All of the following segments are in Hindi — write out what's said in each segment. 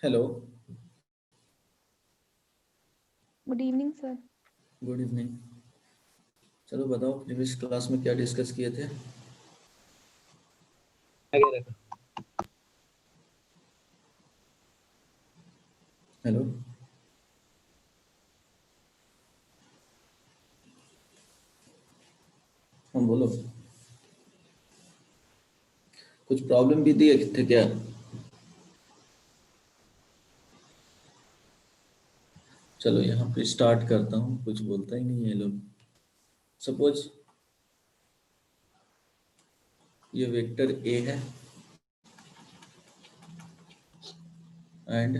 Hello. Good evening sir. Good evening. चलो बताओ, प्रीवियस क्लास में क्या डिस्कस किए थे? हेलो। हाँ बोलो। कुछ प्रॉब्लम भी दिए थे क्या? चलो यहाँ पे स्टार्ट करता हूँ, कुछ बोलता ही नहीं है ये लोग। सपोज ये वेक्टर ए है एंड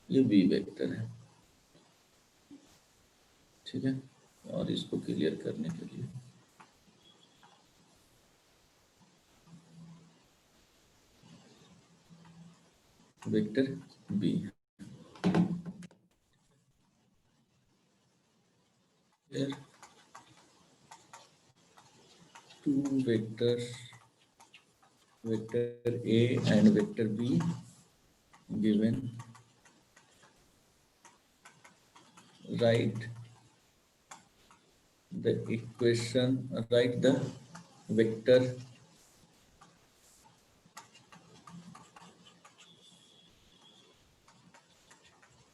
ये बी वेक्टर है, ठीक है। और इसको क्लियर करने के लिए vector B here two vector A and vector B given, write the equation, write the vector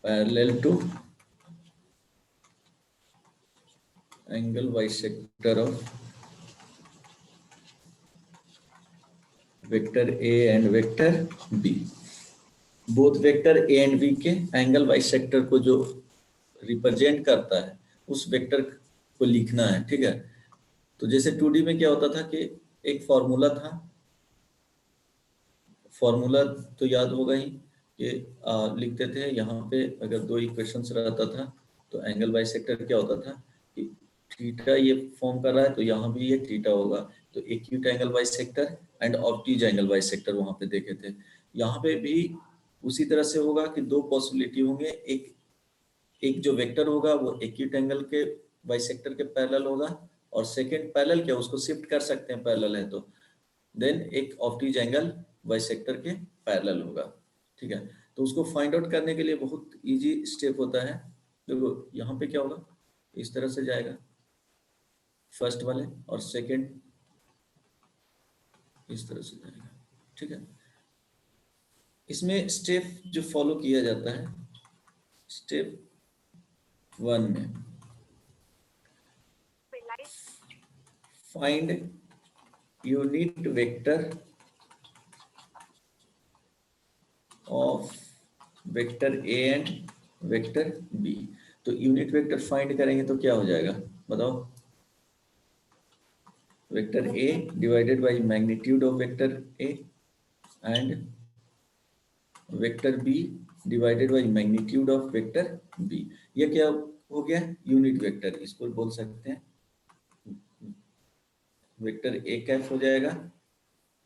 parallel to angle bisector of vector A and vector B। Both vector A and B के एंगल बाइसेक्टर को जो रिप्रेजेंट करता है उस वेक्टर को लिखना है, ठीक है। तो जैसे 2D में क्या होता था कि एक फॉर्मूला था, फॉर्मूला तो याद होगा ही कि लिखते थे यहाँ पे अगर दो इक्वेशंस रहता था तो एंगल बाइसेक्टर क्या होता था कि थीटा ये फॉर्म कर रहा है तो यहाँ भी ये थीटा होगा, तो acute angle bisector and obtuse angle bisector वहां पे देखे थे। यहाँ पे भी उसी तरह से होगा कि दो पॉसिबिलिटी होंगे, एक एक जो वेक्टर होगा वो एक्यूट एंगल के बाइसेक्टर के पैरेलल होगा, और सेकंड पैरेलल क्या उसको शिफ्ट कर सकते हैं पैरेलल है तो, देन एक ऑब्ट्यूज एंगल बाइसेक्टर के पैरेलल होगा, ठीक है। तो उसको फाइंड आउट करने के लिए बहुत इजी स्टेप होता है। देखो यहाँ पे क्या होगा, इस तरह से जाएगा फर्स्ट वाले, और सेकंड इस तरह से जाएगा, ठीक है। इसमें स्टेप जो फॉलो किया जाता है, स्टेप 1 में find unit vector of vector A and vector B. तो यूनिट वेक्टर फाइंड करेंगे तो क्या हो जाएगा बताओ? Vector A divided by magnitude of vector A and vector B divided by magnitude of vector B. ये क्या हो गया? यूनिट वेक्टर, इसको बोल सकते हैं वेक्टर ए कैफ हो जाएगा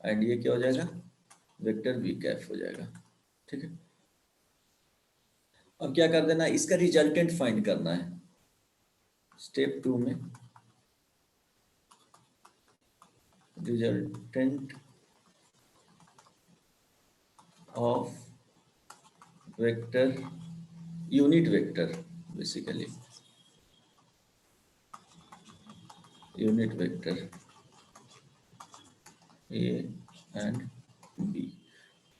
एंड ये क्या हो जाएगा? वेक्टर बी कैफ हो जाएगा, ठीक है। अब क्या कर देना, इसका रिजल्टेंट फाइंड करना है स्टेप 2 में। Resultant of vector, unit vector basically, unit vector A and B.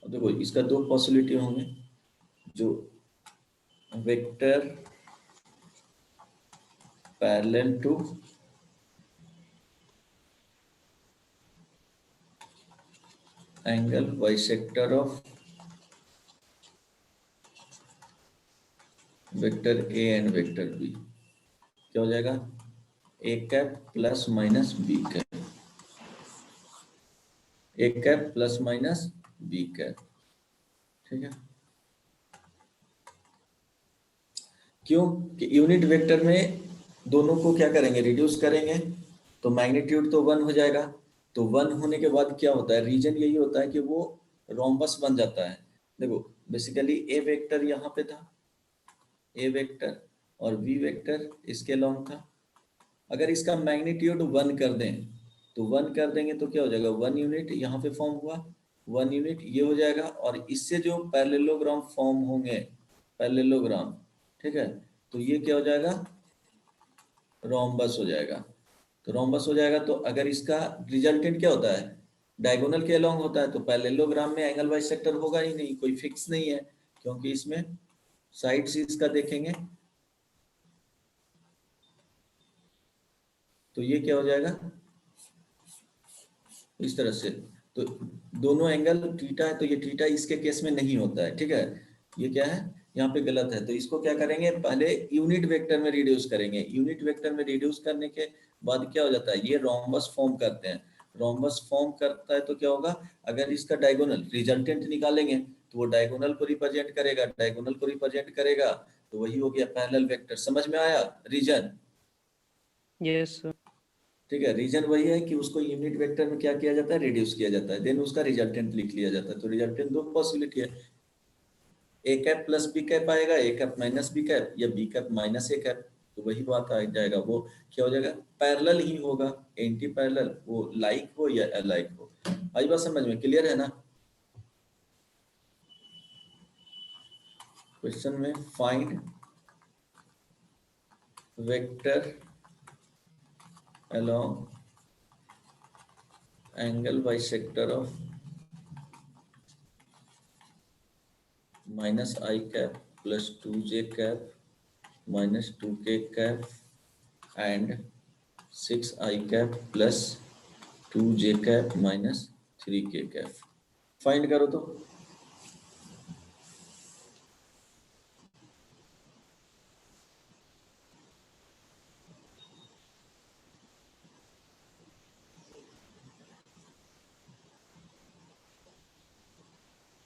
अब देखो इसका दो पॉसिबिलिटी होंगे, जो vector parallel to angle bisector of vector A and vector B, क्या हो जाएगा? A cap plus minus B cap, A cap plus minus B cap, ठीक है। क्यों कि यूनिट वेक्टर में दोनों को क्या करेंगे, रिड्यूस करेंगे, तो मैग्नीट्यूड तो 1 हो जाएगा। तो 1 होने के बाद क्या होता है, रीजन यही होता है कि वो रोम्बस बन जाता है। देखो बेसिकली ए वेक्टर यहाँ पे था, ए वेक्टर और बी वेक्टर इसके लॉन्ग था। अगर इसका मैग्नीट्यूड 1 कर दें तो 1 कर देंगे तो क्या हो जाएगा, 1 यूनिट यहाँ पे फॉर्म हुआ, 1 यूनिट ये हो जाएगा, और इससे जो पैरेललोग्राम फॉर्म होंगे, पैरेललोग्राम, ठीक है, तो ये क्या हो जाएगा, रोम्बस हो जाएगा। तो रोम्बस हो जाएगा, तो अगर इसका रिजल्टेंट क्या होता है, डायगोनल के अलोंग होता है, तो पैरेललोग्राम में एंगल बाइसेक्टर होगा ही नहीं, कोई फिक्स नहीं है, क्योंकि इसमें साइड्स इसका देखेंगे, तो ये क्या हो जाएगा इस तरह से। तो दोनों एंगल थीटा है, तो ये थीटा इसके केस में नहीं होता है, ठीक है, ये क्या है यहाँ पे गलत है। तो इसको क्या करेंगे, पहले यूनिट वेक्टर में रिड्यूस करेंगे, यूनिट वेक्टर में रिड्यूस करने के बाद क्या हो जाता है, ये रोम्बस फॉर्म करते हैं। रोम्बस फॉर्म करता है तो क्या होगा, अगर इसका डायगोनल रिजल्टेंट निकालेंगे तो वो डायगोनल को रिप्रेजेंट करेगा, डायगोनल को रिप्रेजेंट करेगा, तो वही हो गया पैरेलल वेक्टर। समझ में आया रीजन? Yes sir. ठीक है, रीजन वही है कि उसको यूनिट वेक्टर में क्या किया जाता है, रिड्यूस किया जाता है, देन उसका रिजल्टेंट लिख लिया जाता है। तो रिजल्टेंट दो पॉसिबिलिटी है, ए कैप प्लस बी कैप आएगा, A cap minus B cap, या B cap minus A cap. तो वही बात आ जाएगा, वो क्या हो जाएगा, पैरेलल ही होगा, एंटी पैरेलल, वो लाइक हो या अलाइक हो। आई बात समझ में, क्लियर है ना? क्वेश्चन में find vector along angle bisector of minus I cap plus 2j cap minus 2k cap and 6I cap plus 2j cap minus 3k cap। Find करो तो।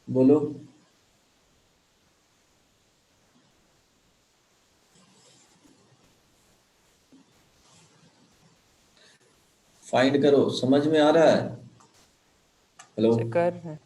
बोलो। फाइंड करो, समझ में आ रहा है? हेलो, कर है।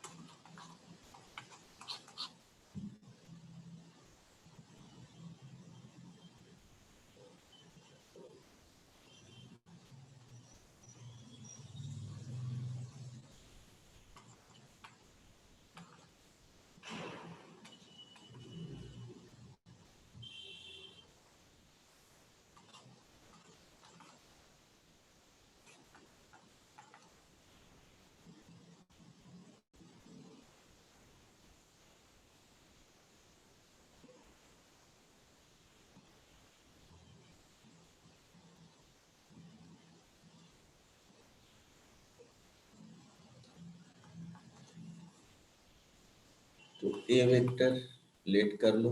तो ए वेक्टर लेट कर लो,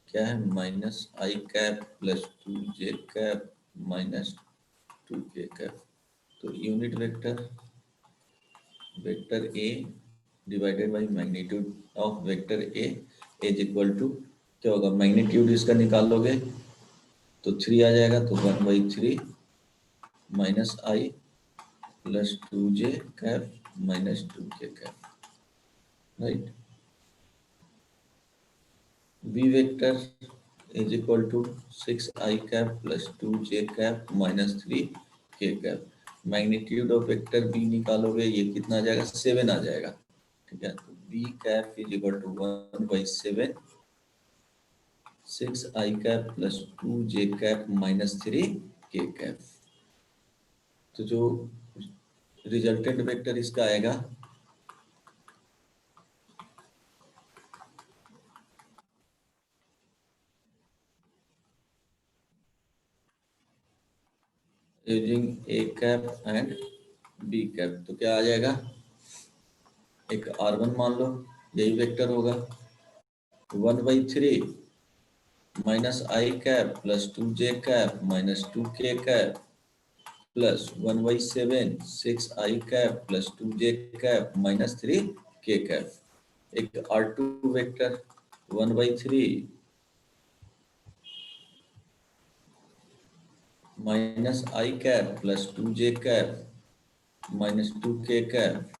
क्या है, minus i cap plus 2j cap minus 2k cap. तो unit vector, vector A divided by magnitude of vector A is equal to, क्या होगा, मैग्नीट्यूड इसका निकाल लोगे तो 3 आ जाएगा, तो 1/3 minus i plus 2j cap minus 2k cap, right. B vector is equal to 6i cap plus 2j cap minus 3k cap. Magnitude of vector B निकालोगे, ये कितना आ जाएगा, 7 आ जाएगा, ठीक है। तो B cap is equal to 1/7 6i cap plus 2j cap minus 3k cap. तो जो रिजल्टेंट वेक्टर इसका आएगा, using A cap and B cap, तो क्या आ जाएगा, एक R1 मान लो, यही वेक्टर होगा, 1/3 minus i cap plus 2j cap minus 2k cap plus 1/7 6i cap plus 2j cap minus 3k cap. एक R2 vector 1/3 minus i cap plus 2j cap minus 2k cap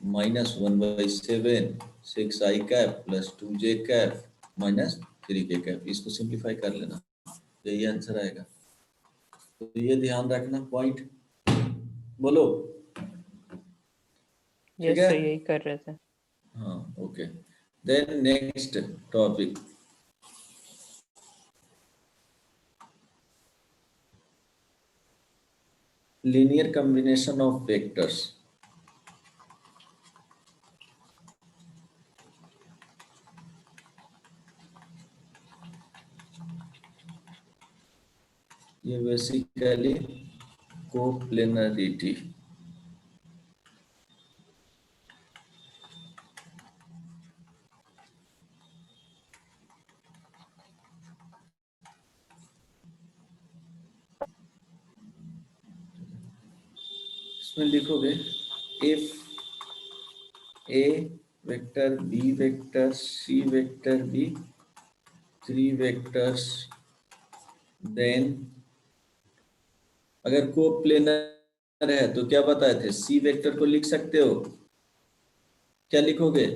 minus 1/7 6i cap plus 2j cap minus 3k cap. इसको सिंप्लीफाई कर लेना, यही आंसर आएगा। तो ये ध्यान रखना पॉइंट, बोलो। ठीक यस है? सर, यही कर रहे थे। हाँ, okay. Then next topic, linear combination of vectors। ये बेसिकली कोप्लेनरिटी। इसमें लिखोगे if A vector B vector C vector be 3 vectors, then अगर कोप्लेनर है तो क्या बताए थे, सी वेक्टर को लिख सकते हो, क्या लिखोगे,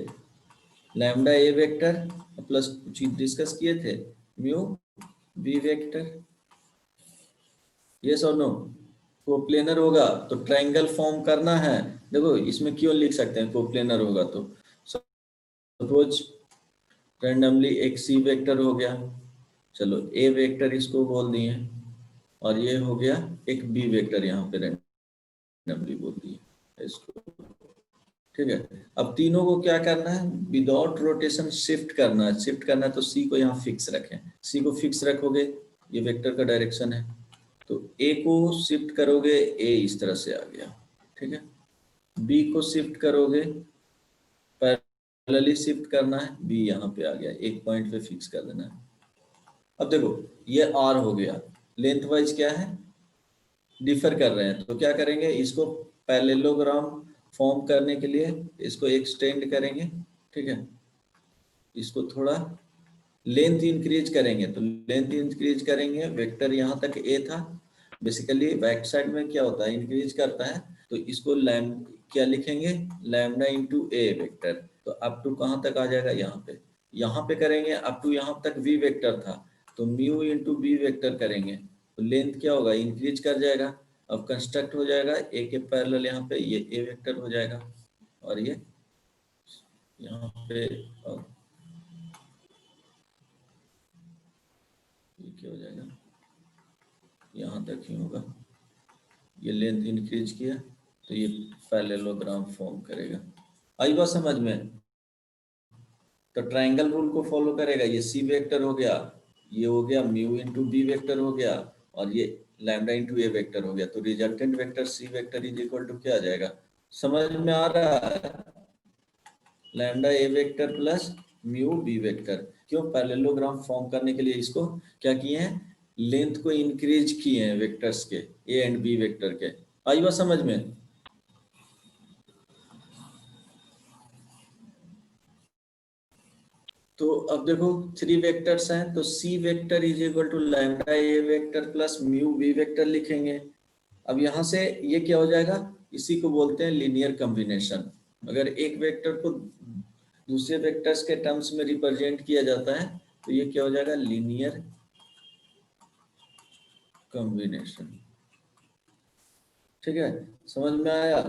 लैम्डा ए वेक्टर प्लस कुछ डिस्कस किए थे म्यू बी वेक्टर। यस और नो? कोप्लेनर होगा तो ट्रायंगल फॉर्म करना है। देखो इसमें क्यों लिख सकते हैं कोप्लेनर होगा तो, सपोज रैंडमली एक सी वेक्टर हो गया, चलो ए वेक्टर इसको बोल दिए, और ये हो गया एक बी वेक्टर, यहाँ पे रैंडमली बोल दिए इसको, ठीक है। अब तीनों को क्या करना है, विदाउट रोटेशन शिफ्ट करना है। शिफ्ट करना है तो सी को यहाँ फिक्स रखें, सी को फिक्स रखोगे, ये वेक्टर का डायरेक्शन है, तो ए को शिफ्ट करोगे, ए इस तरह से आ गया, ठीक है। बी को शिफ्ट करोगे, पैरेलली शिफ्ट करना है, बी यहाँ पे आ गया, एक पॉइंट पे फिक्स कर देना है। अब देखो ये आर हो गया, लेंथ वाइज क्या है, डिफर कर रहे हैं, तो क्या करेंगे, इसको पैरेललोग्राम फॉर्म करने के लिए इसको एक्सटेंड करेंगे, ठीक है। इसको थोड़ा लेंथ इंक्रीज करेंगे, तो लेंथ इंक्रीज करेंगे, वेक्टर यहाँ तक ए था, बेसिकली बैक साइड में क्या होता है, इंक्रीज करता है, तो इसको क्या लिखेंगे, लैम्डा इंटू ए वेक्टर, तो अप टू कहाँ तक आ जाएगा, यहाँ पे करेंगे, अप टू यहाँ तक वी वेक्टर था, तो म्यू इंटू बी वेक्टर करेंगे, तो लेंथ क्या होगा, इंक्रीज कर जाएगा। अब कंस्ट्रक्ट हो जाएगा ए के पैरेलल, यहाँ पे ये ए वेक्टर हो जाएगा, और ये यहाँ पे, और ये क्या हो जाएगा, यहाँ तक ही होगा, ये लेंथ इंक्रीज किया तो ये पैरेललोग्राम फॉर्म करेगा। आई बात समझ में? तो ट्रायंगल रूल को फॉलो करेगा, ये सी वेक्टर हो गया, ये हो गया म्यू इंटू बी वेक्टर हो गया, और ये लैम्डा इंटू ए वेक्टर हो गया, तो resultant vector C vector is equal to क्या आ जाएगा, समझ में आ रहा है, lambda A vector plus mu B vector. क्यों, पैरेललोग्राम फॉर्म करने के लिए इसको क्या किए हैं, लेंथ को इंक्रीज किए हैं वेक्टर्स के, ए एंड बी वेक्टर के। आई बात समझ में? तो अब देखो 3 वेक्टर्स हैं, तो C vector is equal to lambda A vector plus mu B vector लिखेंगे। अब यहाँ से ये क्या हो जाएगा, इसी को बोलते हैं लीनियर कॉम्बिनेशन। अगर एक वेक्टर को दूसरे वेक्टर्स के टर्म्स में रिप्रेजेंट किया जाता है तो ये क्या हो जाएगा, लीनियर कॉम्बिनेशन, ठीक है। समझ में आया?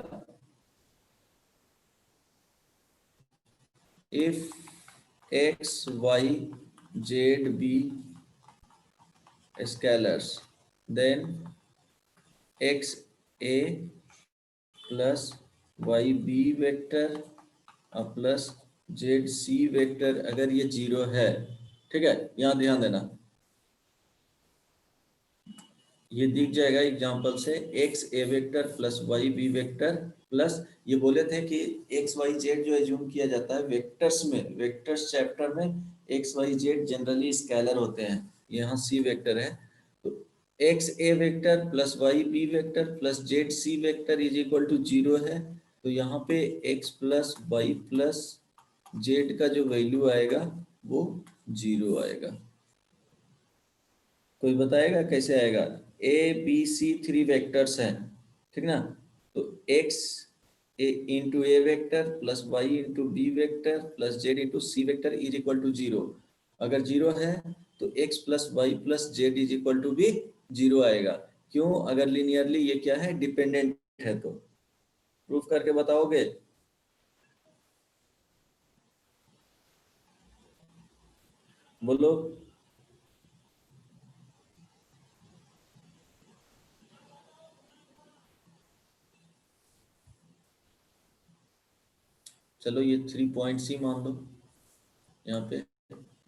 If X Y Z be scalars, then x a plus y b vector plus Z C vector, अगर ये 0 है, ठीक है, यहाँ ध्यान देना, ये दिख जाएगा एग्जांपल से, X A vector plus Y B vector plus, ये बोले थे कि एक्स वाई जेड जो एज्यूम किया जाता है वेक्टर्स में, वेक्टर्स चैप्टर में X Y Z generally scalar होते हैं, यहाँ सी वेक्टर है, तो X A vector plus Y B vector plus Z C vector is equal to 0 है, तो यहाँ पे X plus Y plus Z का जो वैल्यू आएगा वो 0 आएगा। कोई बताएगा कैसे आएगा? ए बी सी 3 वेक्टर्स हैं, ठीक ना, तो x into A vector plus Y into B vector plus Z into C vector is equal to 0। अगर 0 है तो x plus Y plus Z is equal to भी 0 आएगा। क्यों? अगर लिनियरली ये क्या है, डिपेंडेंट है, तो प्रूफ करके बताओगे? बोलो। चलो ये 3 पॉइंट्स ही मान लो, यहाँ पे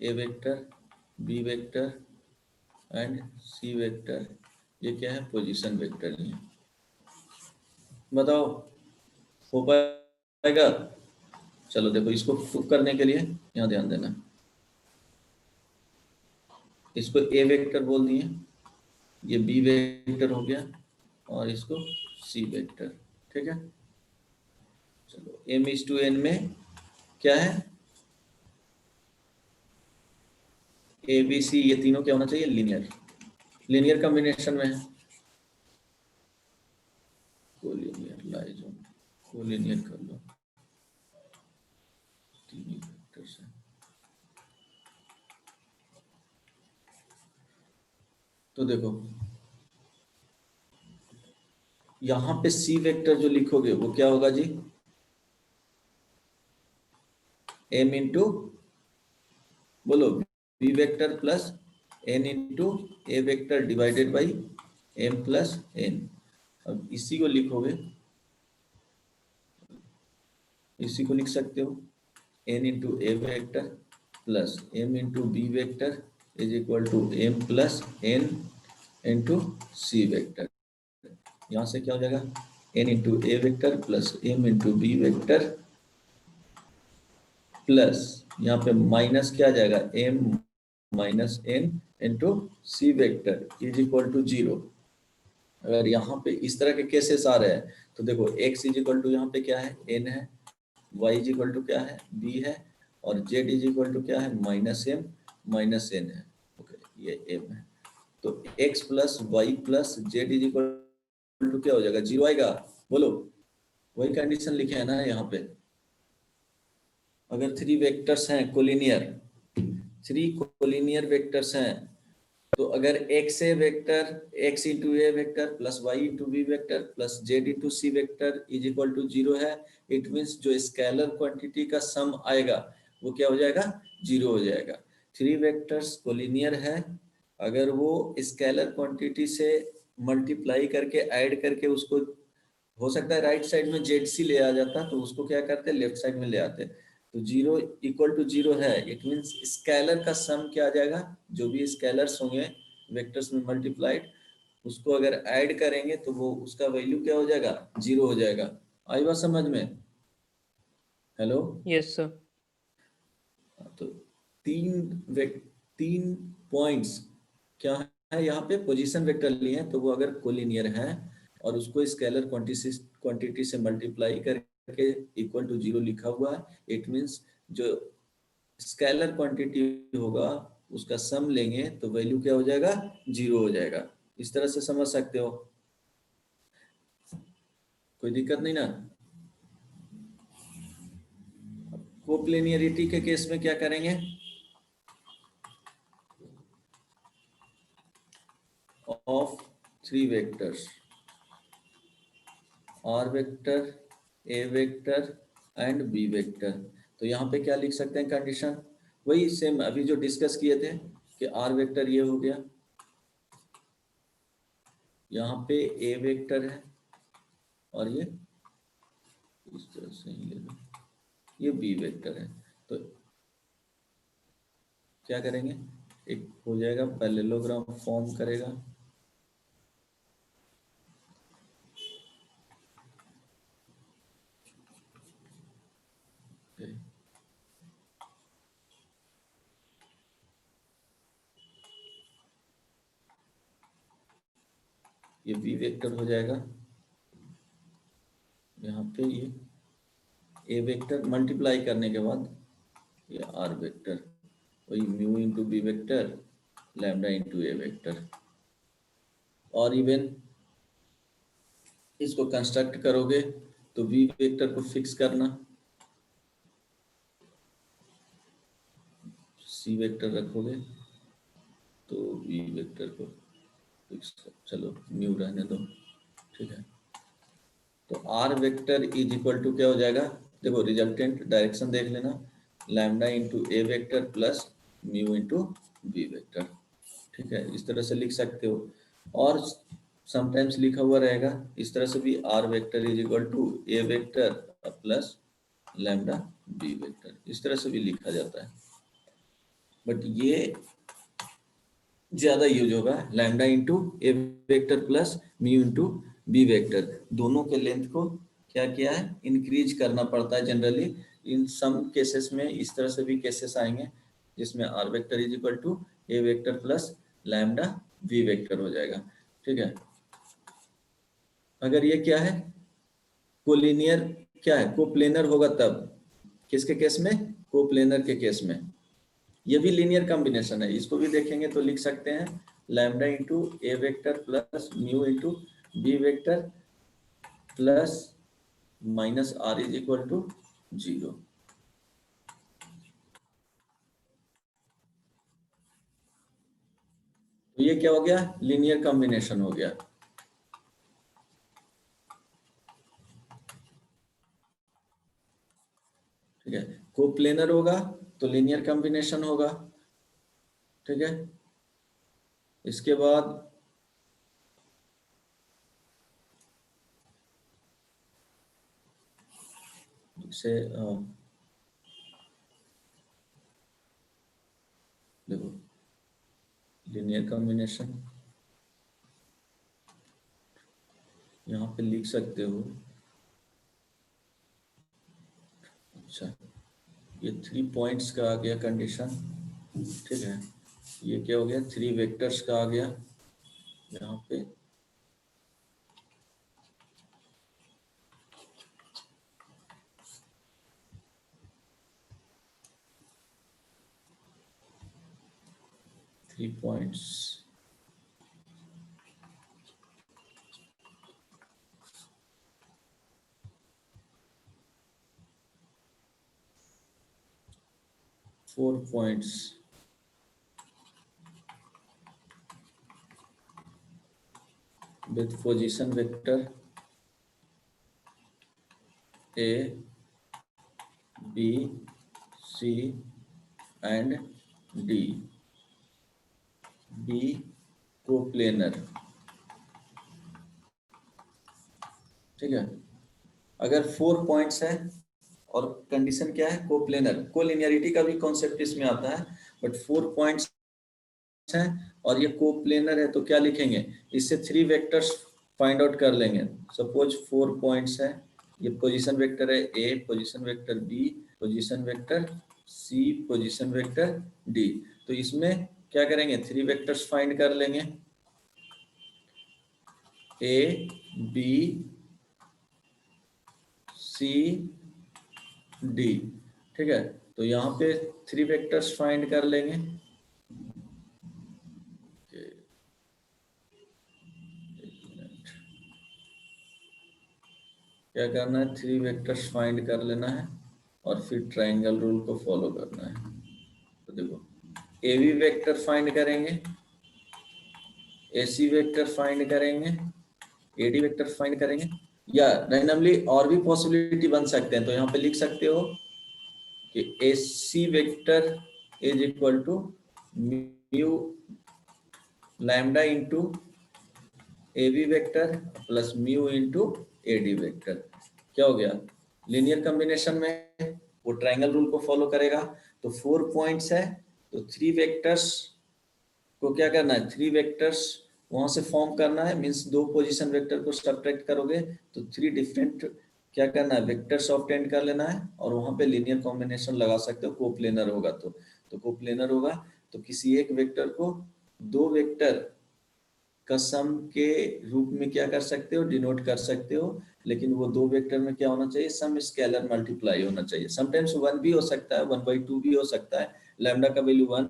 A vector, B vector and C vector, ये क्या है, पोजीशन वेक्टर ही है। बताओ हो पाएगा? चलो देखो, इसको प्रूव करने के लिए यहाँ ध्यान देना, इसको ए वेक्टर बोल दिए, ये बी वेक्टर हो गया और इसको सी वेक्टर, ठीक है। चलो m/n में क्या है, ए बी सी, ये तीनों क्या होना चाहिए, लीनियर, लीनियर कॉम्बिनेशन में है, कोलिनियर लाइजोन, कोलिनियर कर लो तीन वेक्टर से। तो देखो यहाँ पे सी वेक्टर जो लिखोगे वो क्या होगा जी, m इंटू, बोलो, B vector plus n into A vector divided by m plus n। अब इसी को लिखोगे, इसी को लिख सकते हो n into A vector plus m into B vector is equal to m plus n into C vector. यहाँ से क्या हो जाएगा, n into A vector plus m into B vector plus यहाँ पे माइनस क्या आ जाएगा, m minus n into C vector is equal to 0। अगर यहाँ पे इस तरह के केसेस आ रहे हैं तो देखो x इज इक्वल टू यहाँ पे क्या है, n है, y इज इक्वल टू क्या है, b है, और z इज इक्वल टू क्या है, माइनस m माइनस n है, ओके, ये m है। तो x plus Y plus Z is equal to क्या हो जाएगा, 0 आएगा। बोलो, वही कंडीशन लिखे है ना यहाँ पे। अगर 3 वेक्टर्स हैं कोलिनियर, 3 कोलिनियर वेक्टर्स हैं, तो अगर x A vector, x into A vector plus y into B vector plus z into C vector is equal to 0 है, इट मीन्स जो स्केलर क्वांटिटी का सम आएगा वो क्या हो जाएगा, 0 हो जाएगा। 3 वेक्टर्स कोलिनियर है, अगर वो स्केलर क्वांटिटी से मल्टीप्लाई करके ऐड करके, उसको हो सकता है राइट साइड में ZC ले आ जाता, तो उसको क्या करते हैं, लेफ्ट साइड में ले आते। तो 0 इक्वल टू 0 है, इट मीन्स स्केलर का सम क्या आ जाएगा, जो भी स्केलर्स होंगे वेक्टर्स में मल्टीप्लाइड, उसको अगर ऐड करेंगे तो वो उसका वैल्यू क्या हो जाएगा, 0 हो जाएगा। आई बात समझ में? Hello, Yes, sir. तो तीन पॉइंट्स क्या है, यहाँ पे पोजीशन वेक्टर लिए हैं, तो वो अगर कोलिनियर है और उसको स्केलर क्वांटिटी से मल्टीप्लाई करके इक्वल टू 0 लिखा हुआ है, इट मींस जो स्केलर क्वांटिटी होगा उसका सम लेंगे तो वैल्यू क्या हो जाएगा, 0 हो जाएगा। इस तरह से समझ सकते हो, कोई दिक्कत नहीं ना। कोप्लेनियरिटी के केस में क्या करेंगे, of 3 vectors, R vector, A vector and B vector, तो यहाँ पे क्या लिख सकते हैं कंडीशन, वही सेम अभी जो डिस्कस किए थे कि आर वेक्टर ये हो गया, यहाँ पे ए वेक्टर है और ये इस तरह से ही ले लो, ये बी वेक्टर है। तो क्या करेंगे, एक हो जाएगा पैरेललोग्राम फॉर्म करेगा, ये बी वेक्टर हो जाएगा, यहाँ पे ये ए वेक्टर मल्टीप्लाई करने के बाद ये आर वेक्टर, वही mu into B vector lambda into A vector. और इवन इसको कंस्ट्रक्ट करोगे तो बी वेक्टर को फिक्स करना, सी वेक्टर रखोगे तो बी वेक्टर को फिक्स कर, चलो म्यू रहने दो, ठीक है। तो R vector is equal to क्या हो जाएगा, देखो रिजल्टेंट डायरेक्शन देख लेना, lambda into A vector plus mu into B vector. ठीक है, इस तरह से लिख सकते हो। और समटाइम्स लिखा हुआ रहेगा इस तरह से भी, R vector is equal to A vector plus lambda B vector, इस तरह से भी लिखा जाता है। बट ये ज्यादा यूज होगा, lambda into A vector plus mu into B vector. दोनों के लेंथ को क्या किया है, इंक्रीज करना पड़ता है जनरली। इन सम केसेस में इस तरह से भी केसेस आएंगे जिसमें R vector is equal to A vector plus lambda V vector हो जाएगा। ठीक है, अगर ये क्या है, कोलिनियर क्या है, कोप्लेनर होगा तब, किसके केस में, कोप्लेनर के केस में। ये भी लीनियर कॉम्बिनेशन है, इसको भी देखेंगे तो लिख सकते हैं lambda into A vector plus mu into B vector plus minus R is equal to 0। तो ये क्या हो गया, लीनियर कॉम्बिनेशन हो गया। ठीक है, कोप्लेनर होगा तो लीनियर कॉम्बिनेशन होगा। ठीक है, इसके बाद से देखो लीनियर कॉम्बिनेशन यहाँ पे लिख सकते हो। अच्छा, ये 3 पॉइंट्स का आ गया कंडीशन। ठीक है, ये क्या हो गया, 3 वेक्टर्स का आ गया यहाँ पे। Three points four points with position vector A, B, C and D, B coplanar। ठीक है, अगर 4 पॉइंट्स है और कंडीशन क्या है, कोप्लेनर, कोलिनियरिटी का भी कॉन्सेप्ट इसमें आता है, बट 4 पॉइंट्स है और ये कोप्लेनर है तो क्या लिखेंगे, इससे 3 वेक्टर्स फाइंड आउट कर लेंगे। सपोज 4 पॉइंट्स है, ये पोजीशन वेक्टर है A, position vector B, position vector C, position vector D. तो इसमें क्या करेंगे, 3 वेक्टर्स फाइंड कर लेंगे, ए बी सी डी। ठीक है, तो यहाँ पे 3 वेक्टर्स फाइंड कर लेंगे। क्या करना है, 3 वेक्टर्स फाइंड कर लेना है और फिर ट्रायंगल रूल को फॉलो करना है। तो देखो ए बी वेक्टर फाइंड करेंगे, AC वेक्टर फाइंड करेंगे, AD वेक्टर फाइंड करेंगे, या रैंडमली और भी पॉसिबिलिटी बन सकते हैं। तो यहाँ पे लिख सकते हो कि AC vector is equal to mu lambda into AB vector plus mu into AD vector. क्या हो गया, लीनियर कॉम्बिनेशन में वो ट्रायंगल रूल को फॉलो करेगा। तो 4 पॉइंट्स है तो 3 वेक्टर्स को क्या करना है, 3 वेक्टर्स वहां से फॉर्म करना है, मींस 2 पोजीशन वेक्टर को सब्ट्रैक्ट करोगे तो 3 डिफरेंट क्या करना है, वेक्टर्स ऑब्टेन कर लेना है और वहां पे लीनियर कॉम्बिनेशन लगा सकते हो। कोप्लेनर होगा तो कोप्लेनर होगा तो किसी एक वेक्टर को 2 वेक्टर का सम के रूप में क्या कर सकते हो, डिनोट कर सकते हो। लेकिन वो 2 वेक्टर में क्या होना चाहिए, सम स्केलर मल्टीप्लाई होना चाहिए। समटाइम्स 1 भी हो सकता है, 1/2 भी हो सकता है, लैम्डा का वैल्यू 1,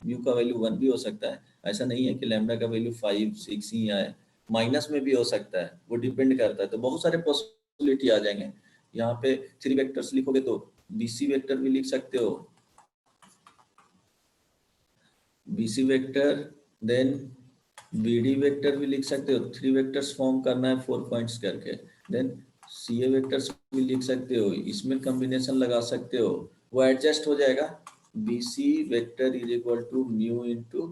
म्यू का वैल्यू 1 भी हो सकता है। ऐसा नहीं है कि लैम्डा का वैल्यू 5 6 ही आए, माइनस में भी हो सकता है, वो डिपेंड करता है। तो बहुत सारे पॉसिबिलिटी आ जाएंगे। यहाँ पे 3 वेक्टर्स लिखोगे तो BC वेक्टर भी लिख सकते हो, BC vector, then BD vector भी लिख सकते हो। 3 वेक्टर्स फॉर्म करना है 4 पॉइंट्स करके। देन CA वेक्टर्स भी लिख सकते हो, इसमें कॉम्बिनेशन लगा सकते हो, वो एडजस्ट हो जाएगा। BC vector is equal to mu into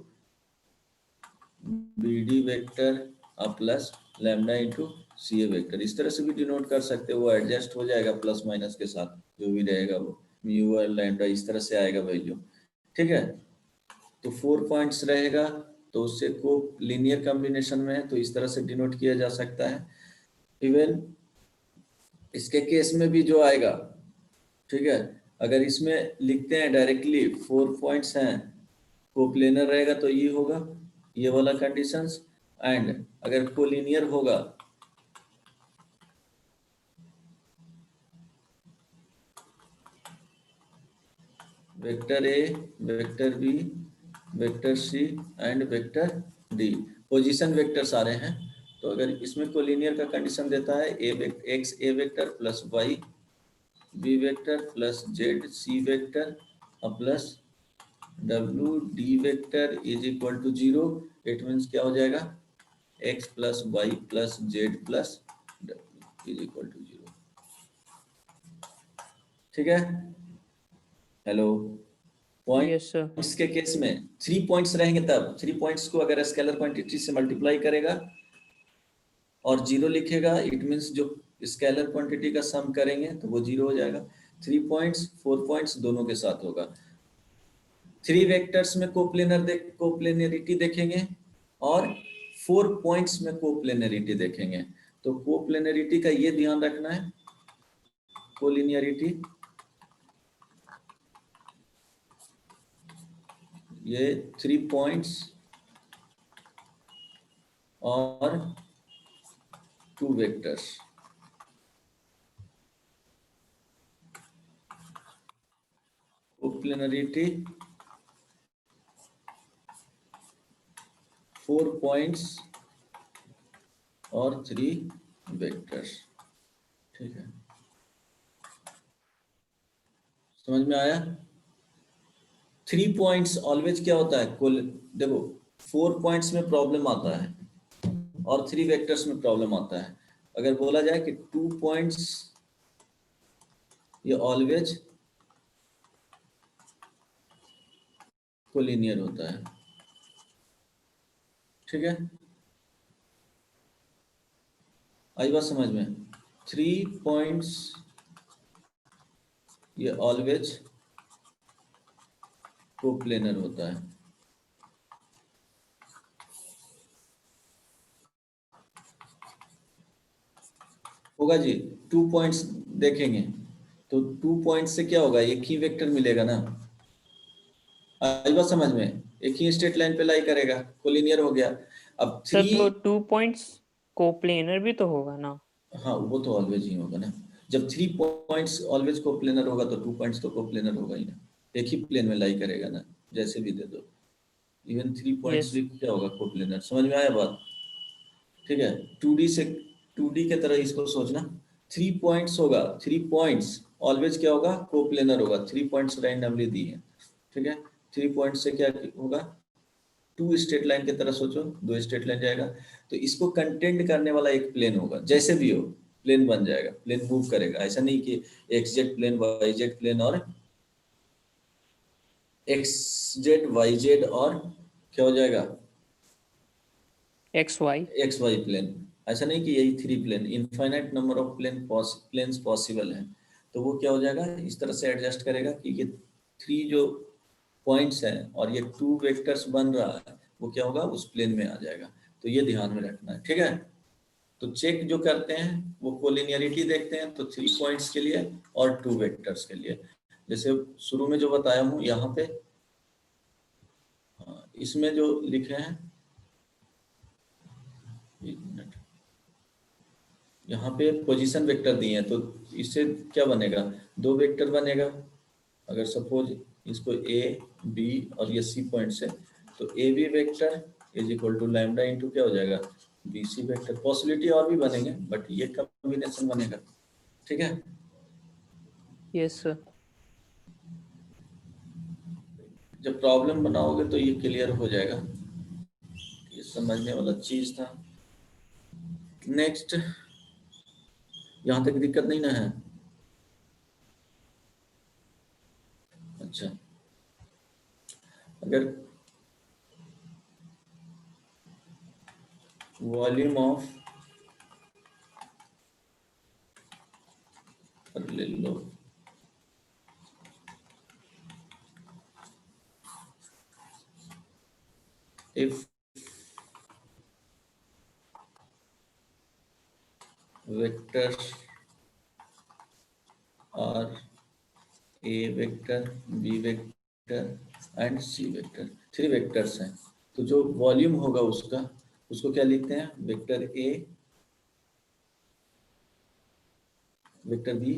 BD vector plus lambda into CA vector. इस तरह से भी डिनोट कर सकते हो, वो एडजस्ट हो जाएगा प्लस माइनस के साथ, जो भी रहेगा वो म्यू और लैम्डा इस तरह से आएगा वैल्यू। ठीक है, तो 4 पॉइंट्स रहेगा, तो उससे को लीनियर कॉम्बिनेशन में है, तो इस तरह से डिनोट किया जा सकता है। इवन इसके केस में भी जो आएगा, ठीक है, अगर इसमें लिखते हैं डायरेक्टली 4 पॉइंट्स हैं, कोप्लेनर रहेगा तो ये होगा ये वाला कंडीशंस, एंड अगर कोलिनियर होगा vector A, vector B, vector C and vector D, position vector सारे हैं। तो अगर इसमें कोलिनियर का कंडीशन देता है X A vector plus Y B vector plus Z C vector plus W D vector is equal to 0, it means क्या हो जाएगा x plus Y plus Z plus W is equal to 0। ठीक है, हेलो, Yes, sir. पॉइंट्स के केस में 3 पॉइंट्स रहेंगे, तब 3 पॉइंट्स को अगर स्केलर क्वांटिटी से मल्टीप्लाई करेगा और 0 लिखेगा, इट मीन्स जो स्केलर क्वांटिटी का सम करेंगे तो वो 0 हो जाएगा। 3 पॉइंट्स 4 पॉइंट्स दोनों के साथ होगा। 3 वेक्टर्स में कोप्लेनरिटी देखेंगे और 4 पॉइंट्स में कोप्लेनरिटी देखेंगे। तो कोप्लेनरिटी का ये ध्यान रखना है, कोलिनियरिटी ये 3 पॉइंट्स और 2 वेक्टर्स। कोप्लेनरिटी 4 पॉइंट्स और 3 वेक्टर्स। ठीक है, समझ में आया? 3 पॉइंट्स ऑलवेज क्या होता है, कुल देखो 4 पॉइंट्स में प्रॉब्लम आता है और 3 वेक्टर्स में प्रॉब्लम आता है। अगर बोला जाए कि 2 पॉइंट्स ये ऑलवेज कोलिनियर होता है। ठीक है, आई बात समझ में? 3 पॉइंट्स ये ऑलवेज कोप्लेनर होता है। होगा जी, 2 पॉइंट्स देखेंगे तो 2 पॉइंट्स से क्या होगा, एक ही वेक्टर मिलेगा ना। आई बात समझ में? एक ही स्ट्रेट लाइन पे लाई करेगा, कोलिनियर हो गया। अब सर 3, तो 2 पॉइंट्स कोप्लेनर भी तो होगा ना। हाँ वो तो ऑलवेज ही होगा ना। जब 3 पॉइंट्स ऑलवेज कोप्लेनर होगा तो 2 पॉइंट्स तो कोप्लेनर होगा ही ना, एक ही प्लेन में लाई करेगा ना, जैसे भी दे दो। इवन 3 पॉइंट्स यस भी क्या होगा, कोप्लेनर। समझ में आया बात? ठीक है, 2D से 2D के तरह इसको सोचना। 3 पॉइंट्स होगा, 3 पॉइंट्स ऑलवेज क्या होगा, कोप्लेनर होगा। 3 पॉइंट्स रैंडमली दी है। ठीक है, 3 पॉइंट से क्या होगा, 2 स्ट्रेट लाइन की तरह सोचो, 2 स्ट्रेट लाइन जाएगा तो इसको कंटेंट करने वाला एक प्लेन होगा, जैसे भी हो प्लेन बन जाएगा, प्लेन मूव करेगा। ऐसा नहीं कि X Z plane Y Z plane और एक्स जेड वाई जेड और क्या हो जाएगा, X Y. X Y plane. ऐसा नहीं कि यही 3 plane, infinite number of planes possible हैं। तो वो क्या हो जाएगा, इस तरह से एडजस्ट करेगा कि ये 3 जो पॉइंट्स हैं और ये 2 वेक्टर्स बन रहा है, वो क्या होगा, उस प्लेन में आ जाएगा। तो ये ध्यान में रखना है। ठीक है, तो चेक जो करते हैं वो कोलिनियरिटी देखते हैं, तो 3 पॉइंट्स के लिए और 2 वेक्टर्स के लिए। जैसे शुरू में जो बताया हूँ यहाँ पे, हाँ, इसमें जो लिखे हैं, एक मिनट, यहाँ पे पोजीशन वेक्टर दिए हैं, तो इससे क्या बनेगा, 2 वेक्टर बनेगा। अगर सपोज इसको ए बी और ये सी पॉइंट्स है, तो A B vector is equal to lambda into क्या हो जाएगा, बी सी वेक्टर। पॉसिबिलिटी और भी बनेंगे बट ये कॉम्बिनेशन बनेगा। ठीक है, यस सर। जब प्रॉब्लम बनाओगे तो ये क्लियर हो जाएगा, ये समझने वाला चीज था। नेक्स्ट, यहाँ तक दिक्कत नहीं ना है? अच्छा, अगर वॉल्यूम ऑफ ले लो if vectors are a vector, b vector and c vector, 3 vectors हैं, तो जो वॉल्यूम होगा उसको क्या लिखते हैं? Vector A, vector B,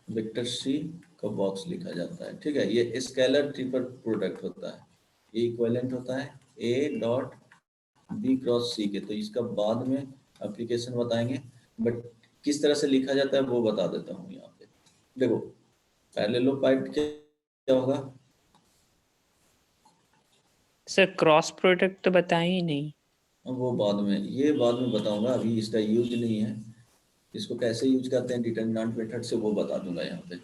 vector C का बॉक्स लिखा जाता है। ठीक है, ये स्केलर ट्रिपल प्रोडक्ट होता है, ये इक्विवेलेंट होता है ए डॉट बी क्रॉस सी के। तो इसका बाद में एप्लीकेशन बताएंगे, बट किस तरह से लिखा जाता है वो बता देता हूँ यहाँ पे। देखो पैरेललोपाइड क्या होगा? सर क्रॉस प्रोडक्ट तो बताया ही नहीं। वो बाद में, ये बाद में बताऊंगा, अभी इसका यूज नहीं है। इसको कैसे यूज करते हैं डिटरमिनेंट मेथड से वो बता दूंगा यहाँ पे।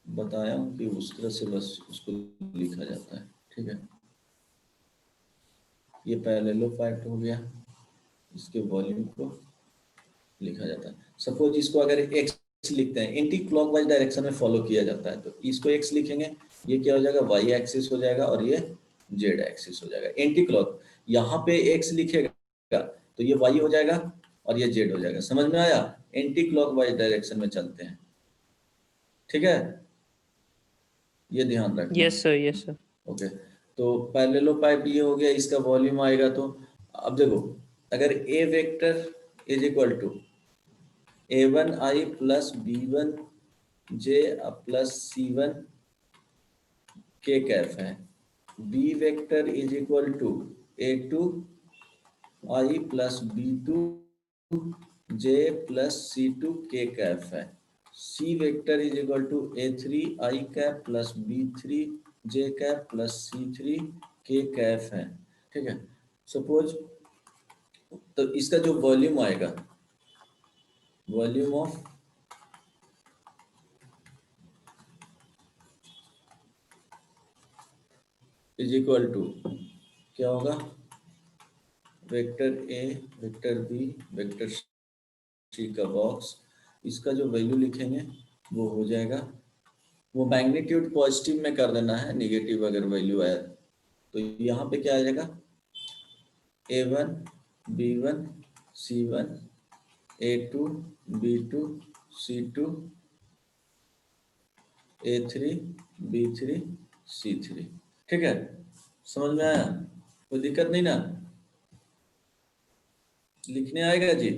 बताया हूँ कि उस तरह से बस उसको लिखा जाता है। ठीक है, ये पैरेललोपाइड हो गया, इसके वॉल्यूम को लिखा जाता है। सपोज इसको अगर एक्स लिखते हैं, एंटी क्लॉकवाइज डायरेक्शन में फॉलो किया जाता है, तो इसको एक्स लिखेंगे, ये क्या हो जाएगा? वाई एक्सिस हो जाएगा और ये जेड एक्सिस हो जाएगा। एंटी क्लॉक, यहाँ पे एक्स लिखेगा तो ये वाई हो जाएगा और ये जेड हो जाएगा। समझ में आया? एंटी क्लॉकवाइज डायरेक्शन में चलते हैं। ठीक है, ये ध्यान रखना। Yes sir, yes sir. Okay, तो पैरेललोपाइड ये हो गया, इसका वॉल्यूम आएगा। तो अब देखो, अगर A vector is equal to a1i plus b1j plus c1 k cap है, b vector is equal to a2i plus b2j plus c2 k cap है, c vector is equal to a3i cap plus b3j cap plus c3 k cap है। ठीक है, सपोज तो इसका जो वॉल्यूम आएगा, volume of is equal to क्या होगा? Vector A, vector B, vector C का बॉक्स, इसका जो वैल्यू लिखेंगे वो हो जाएगा, वो मैग्नीट्यूड पॉजिटिव में कर देना है, नेगेटिव अगर वैल्यू आया तो यहाँ पे क्या आ जाएगा? a1 b1 c1 a2 b2 c2 a3 b3 c3। ठीक है, समझ में आया? कोई दिक्कत नहीं ना? लिखने आएगा जी?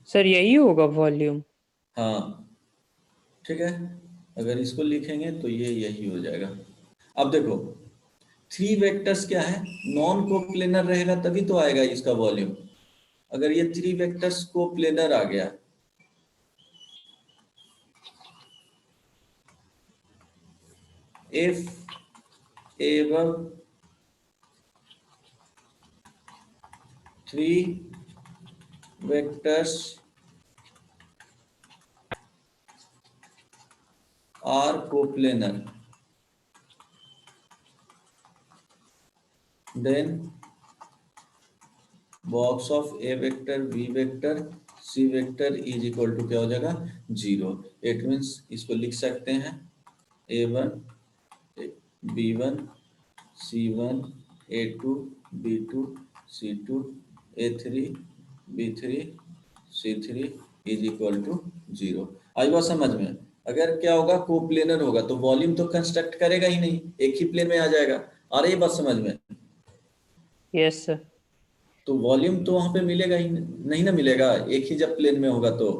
सर यही होगा वॉल्यूम? हाँ, ठीक है, अगर इसको लिखेंगे तो ये यही हो जाएगा। अब देखो, 3 वेक्टर्स क्या है? नॉन कोप्लेनर रहेगा तभी तो आएगा इसका वॉल्यूम। अगर ये 3 वेक्टर्स कोप्लेनर आ गया, if above 3 vectors are coplanar, then box of a vector, b vector, c vector is equal to क्या हो जाएगा? 0। इट मीन्स इसको लिख सकते हैं a1 b1 c1 a2 b2 c2 a3 b3 c3 is equal to 0। आई बात समझ में? अगर क्या होगा? कोप्लेनर होगा तो वॉल्यूम तो कंस्ट्रक्ट करेगा ही नहीं, एक ही प्लेन में आ जाएगा। आ रही बात समझ में? Yes sir. तो वॉल्यूम तो वहां पे मिलेगा ही नहीं ना, मिलेगा एक ही जब प्लेन में होगा तो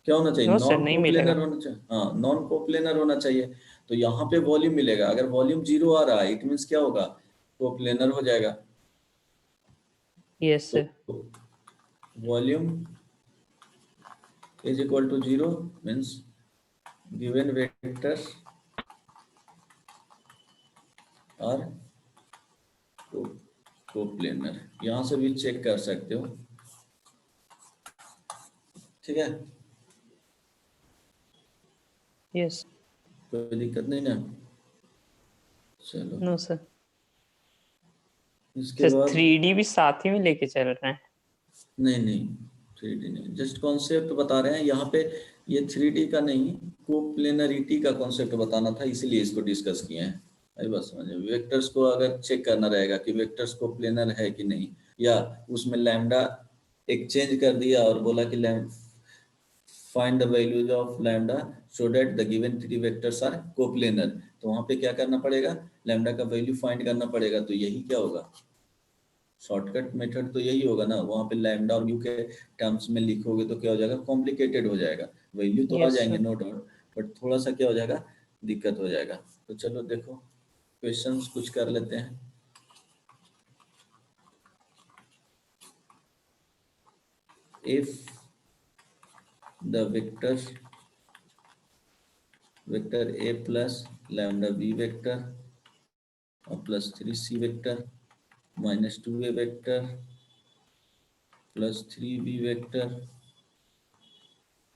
क्या होना चाहिए? नो सर, नॉन नहीं कोप्लेनर मिलेगा। होना चाहिए। हाँ, नॉन कोप्लेनर होना चाहिए, तो यहाँ पे वॉल्यूम मिलेगा। अगर वॉल्यूम 0 आ रहा है, इट मीन्स क्या होगा? कोप्लेनर हो जाएगा। यस तो sir. Volume is equal to 0 means given vectors are coplanar. यहाँ से भी चेक कर सकते हो। ठीक है, यस। कोई दिक्कत नहीं ना? चलो नो सर। इसके सर बाद 3D भी साथ ही में लेके चल रहे हैं? नहीं 3D नहीं, जस्ट कॉन्सेप्ट बता रहे हैं यहाँ पे। ये 3D का नहीं, कोप्लेनरिटी का कॉन्सेप्ट बताना था, इसीलिए इसको डिस्कस किए हैं। अरे बस समझे, वेक्टर्स को अगर चेक करना रहेगा कि वेक्टर्स कोप्लेनर है कि नहीं, या उसमें लैम्डा एक्सचेंज कर दिया और बोला कि find the values of lambda so that the given 3 vectors are coplanar, तो वहां पे क्या करना पड़ेगा? लैम्डा का वैल्यू फाइंड करना पड़ेगा। तो यही क्या होगा, शॉर्टकट मेथड तो यही होगा ना। वहां पे लैम्डा और यू के टर्म्स में लिखोगे तो क्या हो जाएगा, कॉम्प्लिकेटेड हो जाएगा। वैल्यू तो आ यस जाएंगे सर। नो डाउट, बट थोड़ा सा क्या हो जाएगा, दिक्कत हो जाएगा। तो चलो देखो क्वेश्चंस कुछ कर लेते हैं। If the vector A plus lambda B vector और plus 3c vector minus 2a vector plus 3b vector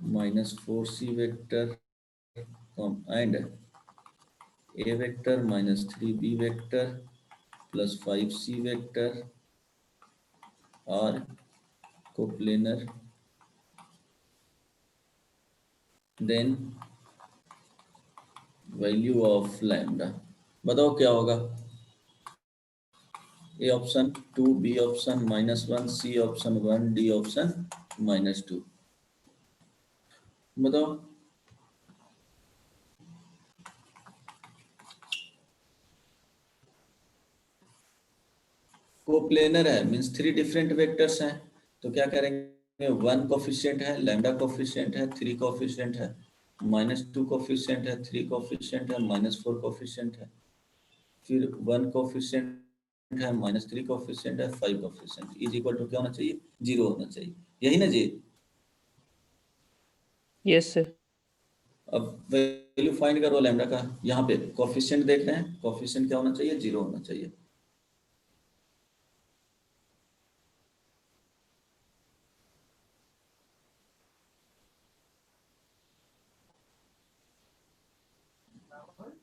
minus 4c vector and a vector minus 3b vector plus 5c vector और coplanar, then value of lambda. बताओ क्या होगा? A option 2, B option -1, C option 1, D option -2। बताओ। कोप्लेनर है मींस 3 डिफरेंट वेक्टर्स हैं, तो क्या करेंगे? 1 कोफिशिएंट है, लैम्डा कोफिशिएंट है, 3 कोफिशिएंट है, -2 कोफिशिएंट है, 3 कोफिशिएंट है, -4 कोफिशिएंट है, फिर 1 कोफिशिएंट है, -3 कोफिशिएंट है, 5 कोफिशिएंट इज इक्वल टू क्या होना चाहिए? 0 होना चाहिए। यही ना जी? Yes sir. अब वैल्यू फाइंड करो लैम्डा का। यहाँ पे कोफिशिएंट देख रहे हैं, कोफिशिएंट क्या होना चाहिए? 0 होना चाहिए।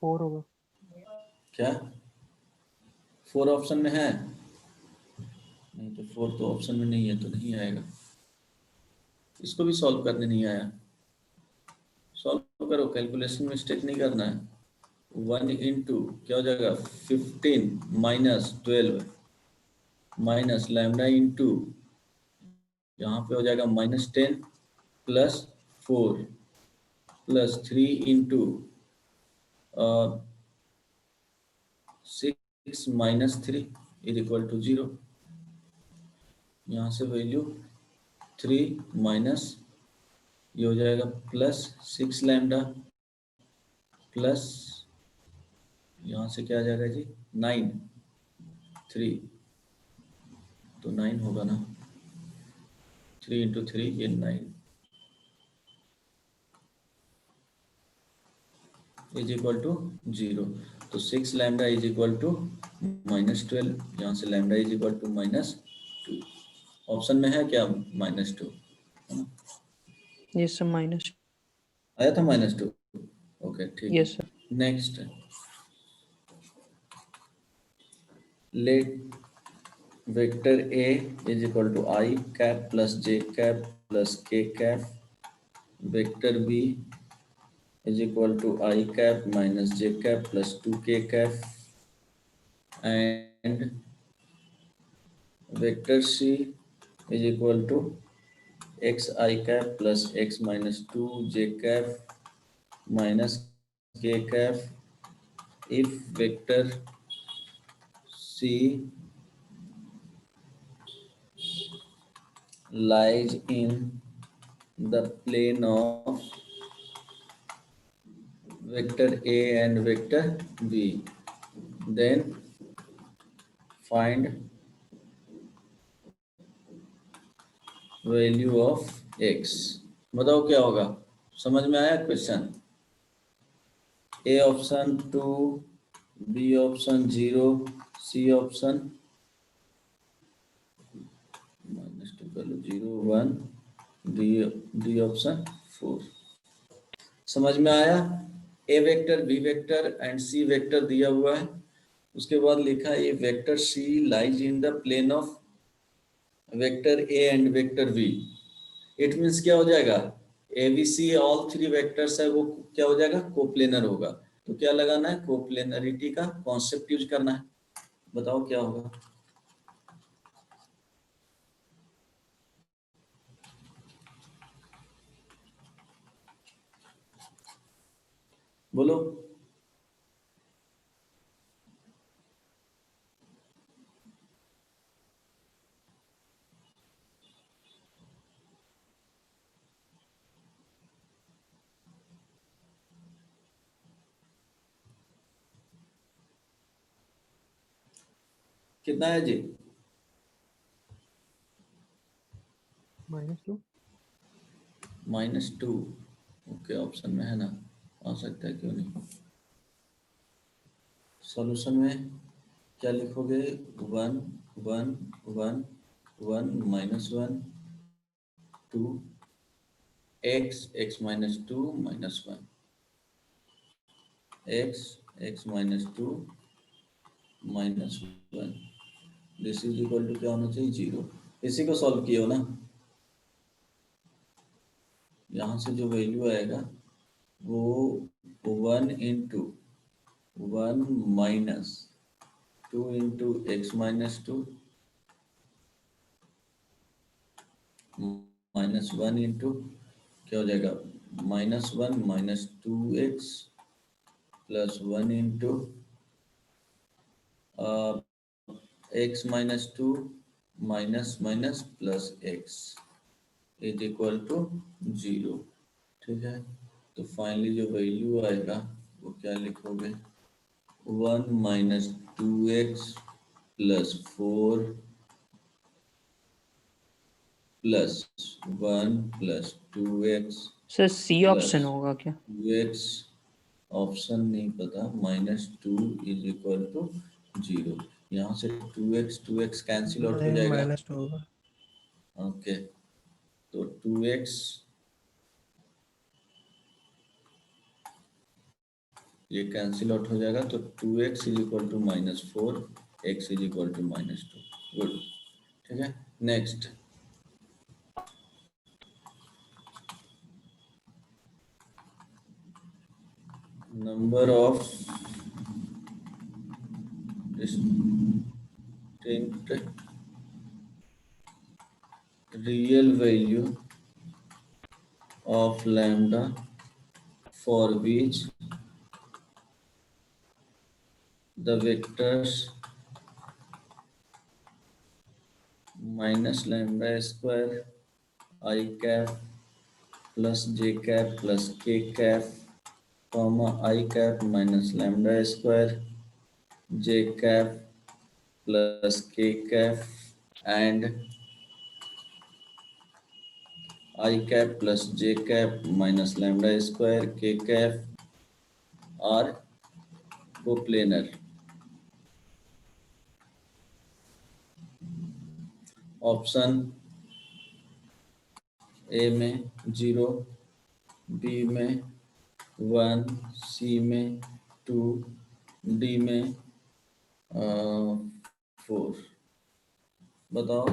फोर होगा। क्या 4 ऑप्शन में है? नहीं तो 4 तो ऑप्शन में नहीं है, तो नहीं आएगा। इसको भी सॉल्व करने नहीं आया। सॉल्व करो, कैलकुलेशन मिस्टेक नहीं करना है। 1 इंटू क्या हो जाएगा, 15 -12 माइनस लैम्डा इंटू यहाँ पे हो जाएगा -10 plus 4 plus 3 into 6 -3 is equal to 0। यहाँ से वैल्यू 3 माइनस ये हो जाएगा +6 लैम्डा प्लस यहाँ से क्या आ जाएगा जी, 9 3, तो 9 होगा ना, 3 इंटू 3 ये 9 इज इक्वल टू 0। तो 6 लैम्डा इज इक्वल टू -12, यहाँ से lambda is equal to -2। Option में है क्या -2? Yes sir, minus. आया था -2? ओके ठीक यस है। Sir. Next, let vector A is equal to i cap plus j cap plus k cap, vector B is equal to I cap minus j cap plus 2k cap, and vector C is equal to x I cap plus x minus 2 j cap minus k cap if vector C lies in the plane of vector A and vector B, then find value of x। बताओ क्या होगा, समझ में आया question? A option 2, B option 0, C option -2 कर लो 0 1, डी ऑप्शन 4। समझ में आया? A vector, B vector and C vector दिया हुआ है। उसके बाद लिखा है A vector C lies in the plane of vector A and vector B. It means क्या हो जाएगा, A B C all three vectors है वो क्या हो जाएगा, कोप्लेनर होगा। तो क्या लगाना है, कोप्लेनरिटी का कॉन्सेप्ट यूज करना है। बताओ क्या होगा। बोलो। कितना है जी? -2। -2। ओके, ऑप्शन में है ना, आ सकता है, क्यों नहीं। सॉल्यूशन में क्या लिखोगे, 1 1 1 1 -1 2 x x -2 -1 x x -2 -1 this is equal to क्या होना चाहिए, 0। इसी को सॉल्व किए हो ना। यहाँ से जो वैल्यू आएगा वो 1 इंटू 1 -2 इंटू x -2 -1 इंटू क्या हो जाएगा, -1 -2x +1 into x -2 minus plus x is equal to 0। ठीक है, तो फाइनली जो वैल्यू आएगा वो क्या लिखोगे, 1 -2x +4 +1 +2x sir C option plus होगा क्या? 2x, ऑप्शन नहीं पता, -2 इज इक्वल टू 0। यहाँ से 2x कैंसिल आउट हो नहीं, जाएगा। -2 होगा। ओके, तो 2x ये कैंसिल आउट हो जाएगा, तो 2x is equal to -4, x is equal to -2। Good, ठीक है। Next, number of distinct real value of lambda for which the vectors minus lambda square I cap plus j cap plus k cap comma I cap minus lambda square j cap plus k cap and I cap plus j cap minus lambda square k cap are coplanar। Option A में 0, बी में 1, सी में 2, डी में 4। बताओ,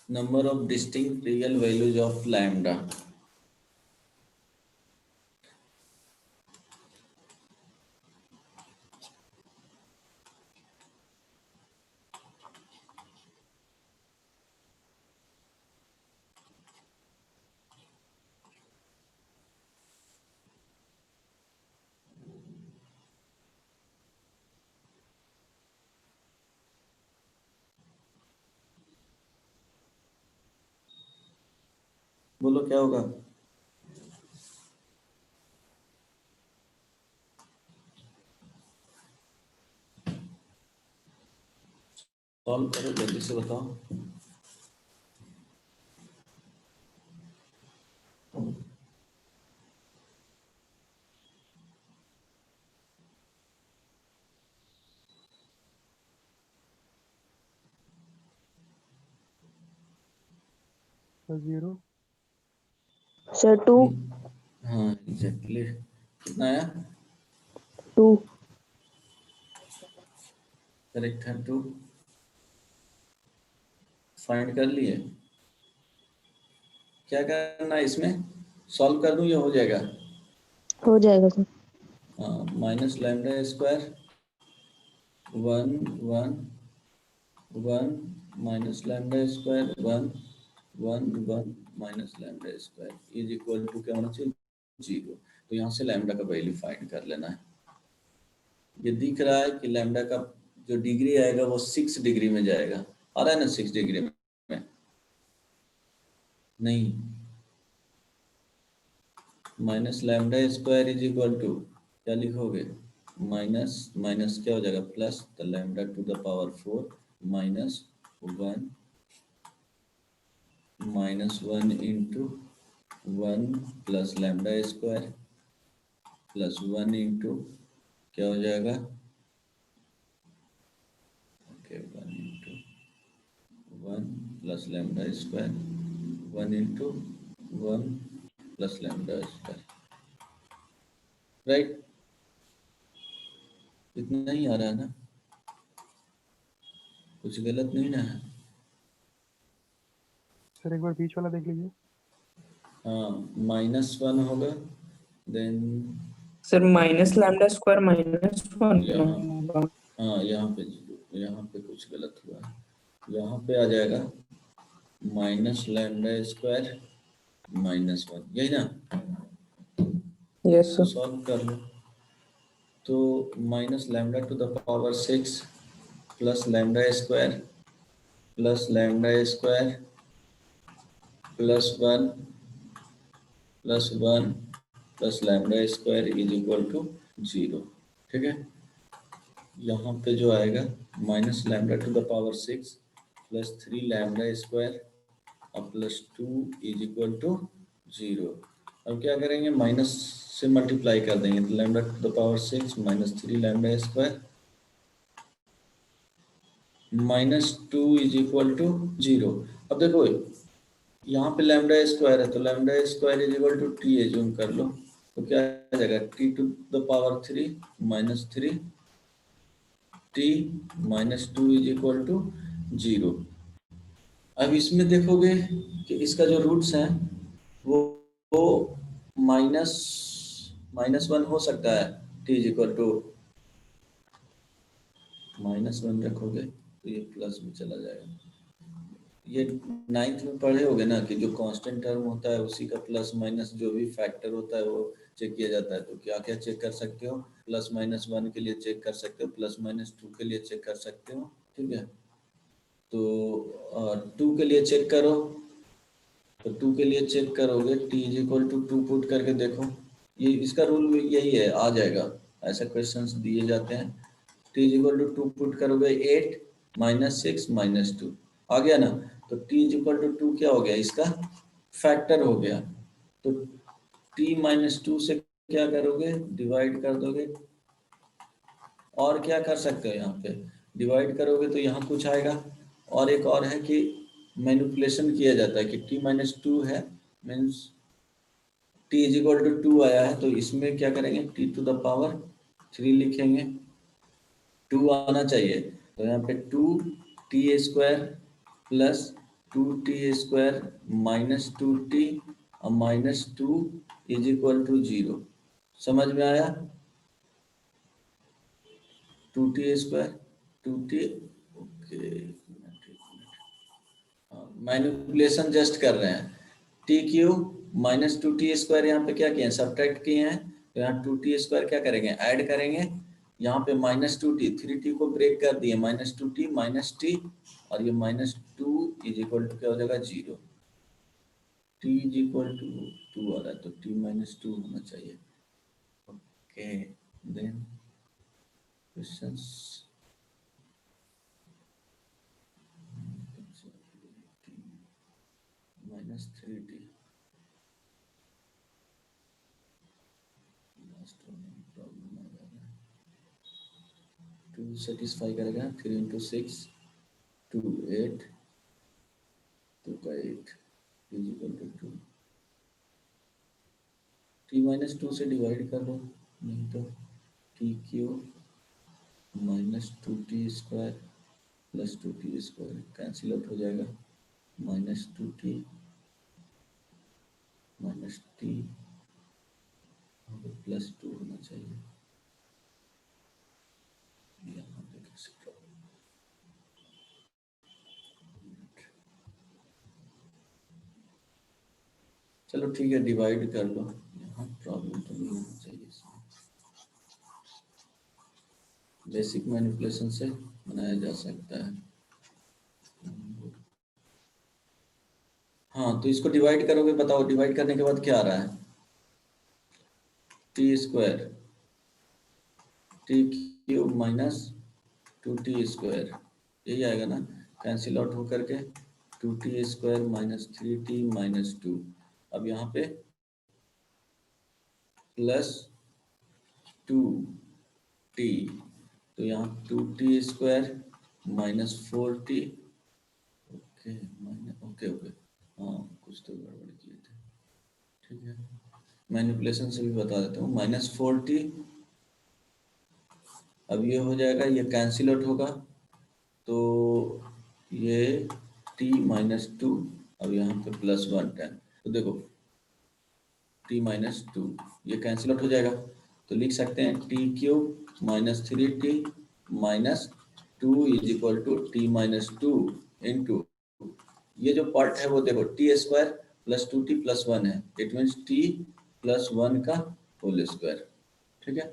number of distinct real values of lambda. बोलो क्या होगा। सॉल्व करो, जल्दी से बताओ। तो 0। सर 2। हाँ एग्जैक्टली, कितना आया? 2. करेक्ट है 2। फाइंड कर लिए। क्या करना है इसमें? सॉल्व कर दूं या हो जाएगा? हो जाएगा सर. हाँ, minus lambda square 1 1 1 minus lambda square 1 1 1 minus lambda square is equal to क्या होना चाहिए? 0। तो यहाँ से लैम्डा का वैल्यू फाइंड कर लेना है। ये दिख रहा है कि लैम्डा का जो डिग्री आएगा वो 6 डिग्री में जाएगा। आ रहा है ना 6 डिग्री में? नहीं, minus lambda square is equal to क्या लिखोगे? माइनस माइनस क्या हो जाएगा? Plus the lambda to the power 4 minus 1 minus 1 into 1 plus lambda square plus 1 into क्या हो जाएगा? Okay 1 into 1 plus lambda square 1 into 1 plus lambda square. Right, इतना ही आ रहा है ना? कुछ गलत नहीं ना है? सर एक बार बीच वाला देख लीजिए। हाँ, -1 होगा, then sir minus lambda square -1 यहाँ, होगा। हाँ यहाँ पे कुछ गलत हुआ है। यहाँ पे आ जाएगा माइनस लैम्डा स्क्वायर -1, यही ना? यस तो सर। सॉल्व कर लो। तो minus lambda to the power 6 plus lambda square plus lambda square plus 1 plus 1 plus lambda square is equal to 0। ठीक है, यहाँ पे जो आएगा minus lambda to the power 6 plus 3 lambda square और प्लस 2 इज इक्वल टू 0। अब क्या करेंगे? माइनस से मल्टीप्लाई कर देंगे, तो lambda to the power 6 minus 3 lambda square minus 2 is equal to 0। अब देखो यहाँ पे लैम्डा स्क्वायर है, तो lambda square is equal to T assume कर लो, तो क्या आ जाएगा? T to the power 3 minus 3 T minus 2 is equal to 0। अब इसमें देखोगे कि इसका जो रूट्स हैं वो माइनस -1 हो सकता है। टी इज इक्वल टू -1 रखोगे तो ये प्लस में चला जाएगा। ये 9th में पढ़े होगे ना कि जो कांस्टेंट टर्म होता है उसी का प्लस माइनस जो भी फैक्टर होता है वो चेक किया जाता है। तो क्या क्या चेक कर सकते हो? +-1 के लिए चेक कर सकते हो, +-2 के लिए चेक कर सकते हो। ठीक है, तो 2 के लिए चेक करो, तो 2 के लिए चेक करोगे t is equal to 2 put करके देखो, ये इसका रूल यही है, आ जाएगा। ऐसा क्वेश्चंस दिए जाते हैं। t is equal to 2 put करोगे 8 -6 -2 आ गया ना? तो t इज इक्वल टू 2 क्या हो गया? इसका फैक्टर हो गया। तो t -2 से क्या करोगे? डिवाइड कर दोगे। और क्या कर सकते हो? यहाँ पे डिवाइड करोगे तो यहाँ कुछ आएगा। और एक और है कि मैनिपुलेशन किया जाता है कि t -2 है, means t is equal to 2 आया है, तो इसमें क्या करेंगे? t टू द पावर 3 लिखेंगे, 2 आना चाहिए। तो यहाँ पे 2t² प्लस 2t² -2t और -2 इज इक्वल टू 0। समझ में आया? 2t², 2t, okay, manipulation just कर रहे हैं। t³ -2t² यहाँ पे क्या किए हैं? सब्ट्रैक्ट किए हैं, तो यहाँ 2t² क्या करेंगे? ऐड करेंगे। यहाँ पे -2t, 3t को ब्रेक कर दिए, -2t -t और ये -2 इज इक्वल टू क्या हो जाएगा? 0। t इज इक्वल टू 2 आ रहा है, तो t -2 होना चाहिए। Okay, then questions -3t last वाला प्रॉब्लम आ रहा है। 2 सेटिस्फाई करेगा, 3 इंटू 6 2 8 2 का 8 is equal to 2। t minus 2 से डिवाइड कर दो, नहीं तो T cube minus 2t square plus 2t square cancel out हो जाएगा, minus 2t minus T plus 2 होना चाहिए। यहाँ पे कैसे प्रॉब्लम, चलो ठीक है डिवाइड कर लो, यहाँ प्रॉब्लम तो नहीं होना चाहिए इसमें। बेसिक मैनिपुलेशन से बनाया जा सकता है। हाँ तो इसको डिवाइड करोगे, बताओ डिवाइड करने के बाद क्या आ रहा है, T square T cube minus 2t square, यही आएगा ना, कैंसिल आउट होकर के 2t square minus 3t minus 2। अब यहाँ पे प्लस 2t, तो यहाँ 2t square minus 4t, okay okay okay, हाँ कुछ तो गड़बड़ किए थे, ठीक है मैनिपुलेशन से भी बता देता हूँ, माइनस 4t, अब ये हो जाएगा, ये कैंसिल आउट होगा, तो ये t माइनस 2, अब यहाँ पे प्लस 1 10, तो देखो t माइनस 2 ये कैंसिल आउट हो जाएगा, तो लिख सकते हैं t cube minus 3t minus 2 is equal to t minus 2 into, ये जो पार्ट है वो देखो t square plus 2t plus 1 है, इट मीन्स t प्लस 1 का होल स्क्वायर, ठीक है।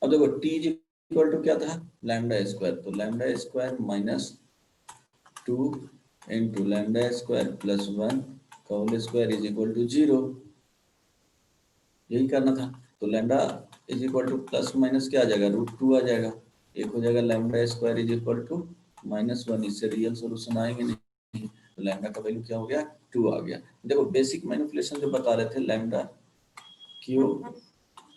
अब देखो t इक्वल टू क्या था, लैम्डा स्क्वायर, तो lambda square minus 2 into lambda square plus 1 का whole square is equal to 0, यही करना था। तो lambda is equal to plus minus क्या आ जाएगा, √2 आ जाएगा, एक हो जाएगा lambda square is equal to -1, इससे रियल सोल्यूशन आएंगे नहीं, तो लैम्डा का वैल्यू क्या हो गया, 2 आ गया। देखो बेसिक मैनिपुलेशन जो बता रहे थे, लैम्डा क्यूब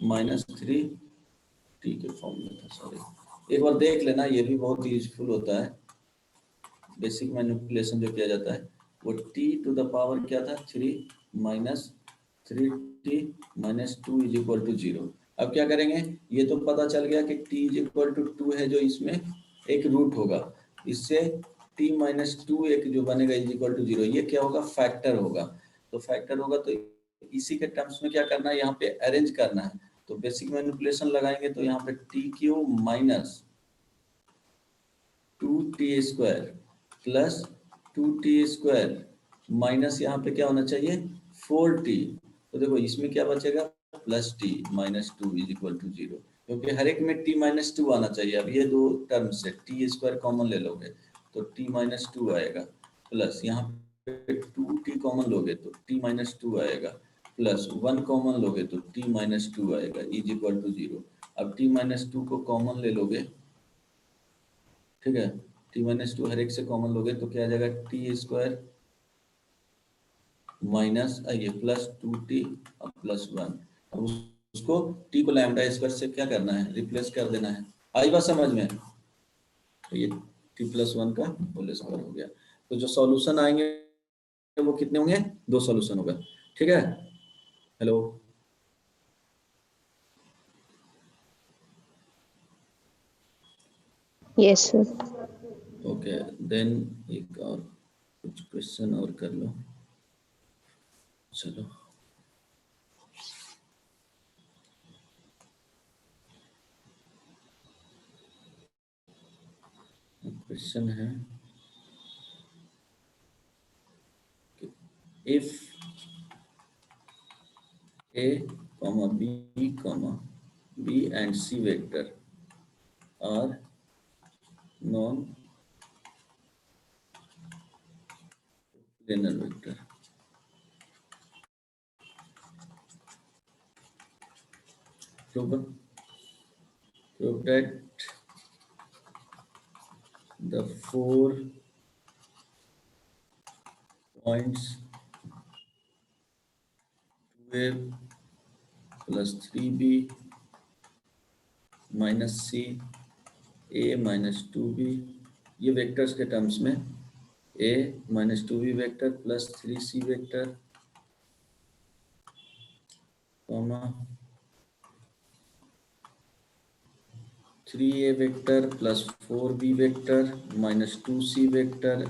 माइनस 3t के फॉर्म में था, सॉरी एक बार देख लेना, ये भी बहुत यूजफुल होता है। बेसिक मैनिपुलेशन जो किया जाता है वो t टू द पावर क्या था, 3 minus 3t minus 2 is equal to 0। अब क्या करेंगे, ये तो पता चल गया कि t इज इक्वल टू 2 है, जो इसमें एक रूट होगा, इससे t माइनस 2 एक जो बनेगा इज इक्वल टू 0, ये क्या होगा, फैक्टर होगा, तो फैक्टर होगा तो इसी के टर्म्स में क्या करना है, यहाँ पे अरेंज करना है, तो बेसिक मैनिपुलेशन लगाएंगे, तो यहाँ पे t cube minus 2t square plus 2t square minus यहाँ पे क्या होना चाहिए 4t, तो देखो इसमें क्या बचेगा, plus t minus 2 is equal to 0, क्योंकि हर एक में t माइनस 2 आना चाहिए। अब ये दो टर्म से t स्क्वायर कॉमन ले लोगे तो t माइनस 2 आएगा, प्लस यहाँ पे 2t कॉमन लोगे तो t माइनस 2 आएगा, प्लस 1 कॉमन लोगे तो t माइनस 2 आएगा इज इक्वल टू 0। अब t माइनस 2 को कॉमन ले लोगे, ठीक है, t माइनस 2 हर एक से कॉमन लोगे तो क्या आ जाएगा, t स्क्वायर माइनस ये प्लस 2t और प्लस 1, अब उसको t को लैम्डा स्क्वायर से क्या करना है, रिप्लेस कर देना है, आई बात समझ में, तो ये t प्लस 1 का होल स्क्वायर हो गया। तो जो सॉल्यूशन आएंगे वो कितने होंगे, 2 सॉल्यूशन होगा, ठीक है। Hello, yes sir. Okay then एक और कुछ क्वेश्चन और कर लो, चलो क्वेश्चन है, if a comma b and c vector are non-planar vector, prove that the 4 points 2a plus 3b minus c a minus 2b, ये वेक्टर्स के टर्म्स में a minus 2b vector plus 3c vector comma 3a vector plus 4b vector minus 2c vector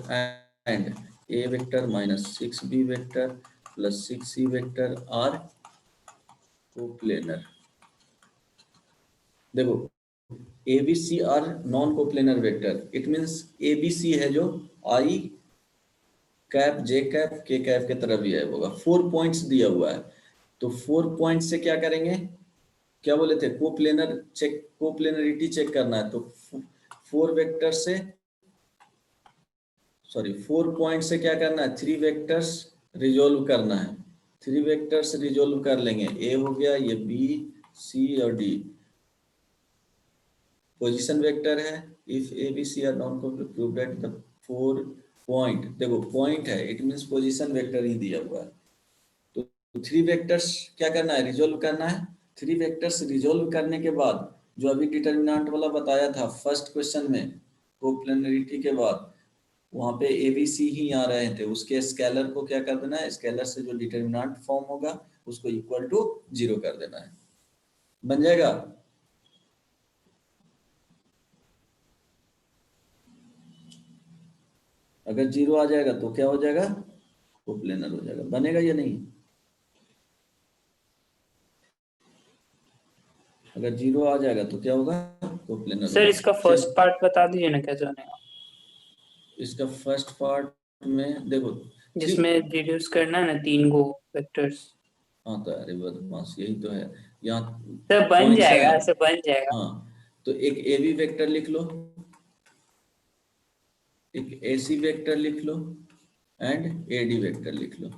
and a vector minus 6b vector plus 6c vector are coplanar. देखो ABC are non coplanar vector, it means ABC है जो I cap J cap K cap के तरफ ही है होगा। 4 पॉइंट्स दिया हुआ है, तो 4 पॉइंट से क्या करेंगे, क्या बोले थे, कोप्लेनर चेक, कोप्लेनरिटी चेक करना है। तो 4 वेक्टर से, सॉरी 4 पॉइंट से क्या करना है, 3 वेक्टर्स रिजोल्व करना है। 3 वेक्टर्स रिजोल्व कर लेंगे, A हो गया, ये B C और D पोजीशन वेक्टर है। If A B C are non coplanar prove that the 4 point, देखो पॉइंट है, इट मींस पोजीशन वेक्टर ही दिया हुआ है। तो 3 वेक्टर्स क्या करना है, रिजोल्व करना है। 3 वेक्टर्स रिजोल्व करने के बाद जो अभी डिटरमिनेंट वाला बताया था फर्स्ट क्वेश्चन में, कोप्लेनरिटी के बाद वहां पे ABC ही आ रहे थे, उसके स्केलर को क्या कर देना है, स्केलर से जो डिटरमिनेंट फॉर्म होगा उसको इक्वल टू 0 कर देना है, बन जाएगा। अगर 0 आ जाएगा तो क्या हो जाएगा, कोप्लेनर हो जाएगा। बनेगा या नहीं, अगर 0 आ जाएगा तो क्या होगा, कोप्लेनर सर होगा। इसका फर्स्ट पार्ट बता दीजिए ना कैसे बनेगा, इसका फर्स्ट पार्ट में देखो जिसमें रिड्यूस करना है ना 3 को वेक्टर्स। हाँ तो अरे बदमाश, यही तो है यहाँ सर बन points जाएगा, है। ऐसे बन जाएगा। हाँ तो एक AB वेक्टर लिख लो, एक AC वेक्टर लिख लो एंड AD वेक्टर लिख लो।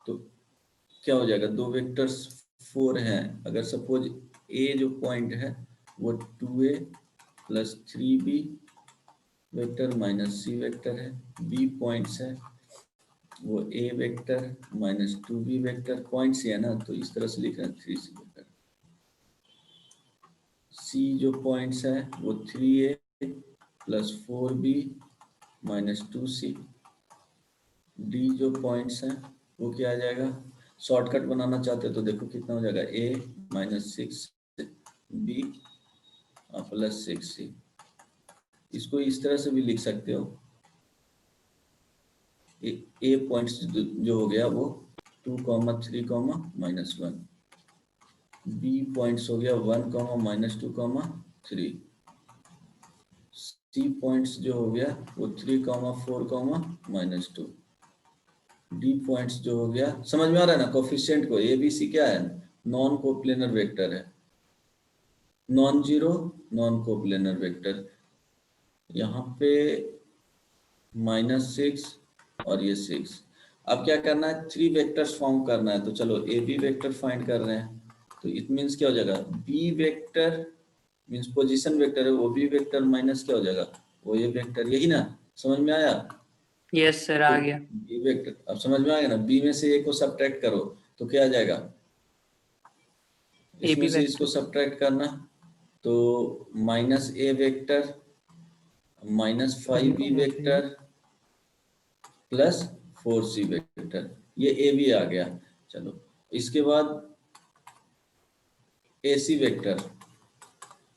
तो क्या हो जाएगा, 2 वेक्टर्स 4 हैं, अगर सपोज A जो पॉइंट है वो 2A plus 3B vector minus C vector है, B पॉइंट्स है वो A vector minus 2B vector, points है ना, तो इस तरह से लिख रहे हैं 3C वेक्टर। C जो पॉइंट्स है वो 3A plus 4B minus 2C। D जो पॉइंट्स हैं वो क्या आ जाएगा, शॉर्टकट बनाना चाहते हो तो देखो कितना हो जाएगा, A minus 6B plus 6C। इसको इस तरह से भी लिख सकते हो, A पॉइंट्स जो हो गया वो 2, 3, माइनस 1। B पॉइंट्स हो गया 1, माइनस 2, 3। C पॉइंट्स जो हो गया वो 3, 4, माइनस 2। D पॉइंट्स जो हो गया, समझ में आ रहा है ना, कोफिशिएंट को ABC क्या है, नॉन कोप्लेनर वेक्टर है, non zero non coplanar vector. यहाँ पे -6 और ये 6। अब क्या करना है, 3 वेक्टर्स फॉर्म करना है। तो चलो AB वेक्टर फाइंड कर रहे हैं, तो इट मीन्स क्या हो जाएगा, B vector means position vector है, वो B वेक्टर माइनस क्या हो जाएगा, वो A वेक्टर, यही ना, समझ में आया। यस सर तो आ गया। B वेक्टर अब समझ में आ गया ना, B में से A को सब्ट्रैक्ट करो तो क्या आ जाएगा, इसमें AB से इसको वेक्टर सब्ट्रैक्ट करना, तो -A vector minus 5B vector plus 4C vector, ये AB आ गया। चलो इसके बाद AC वेक्टर,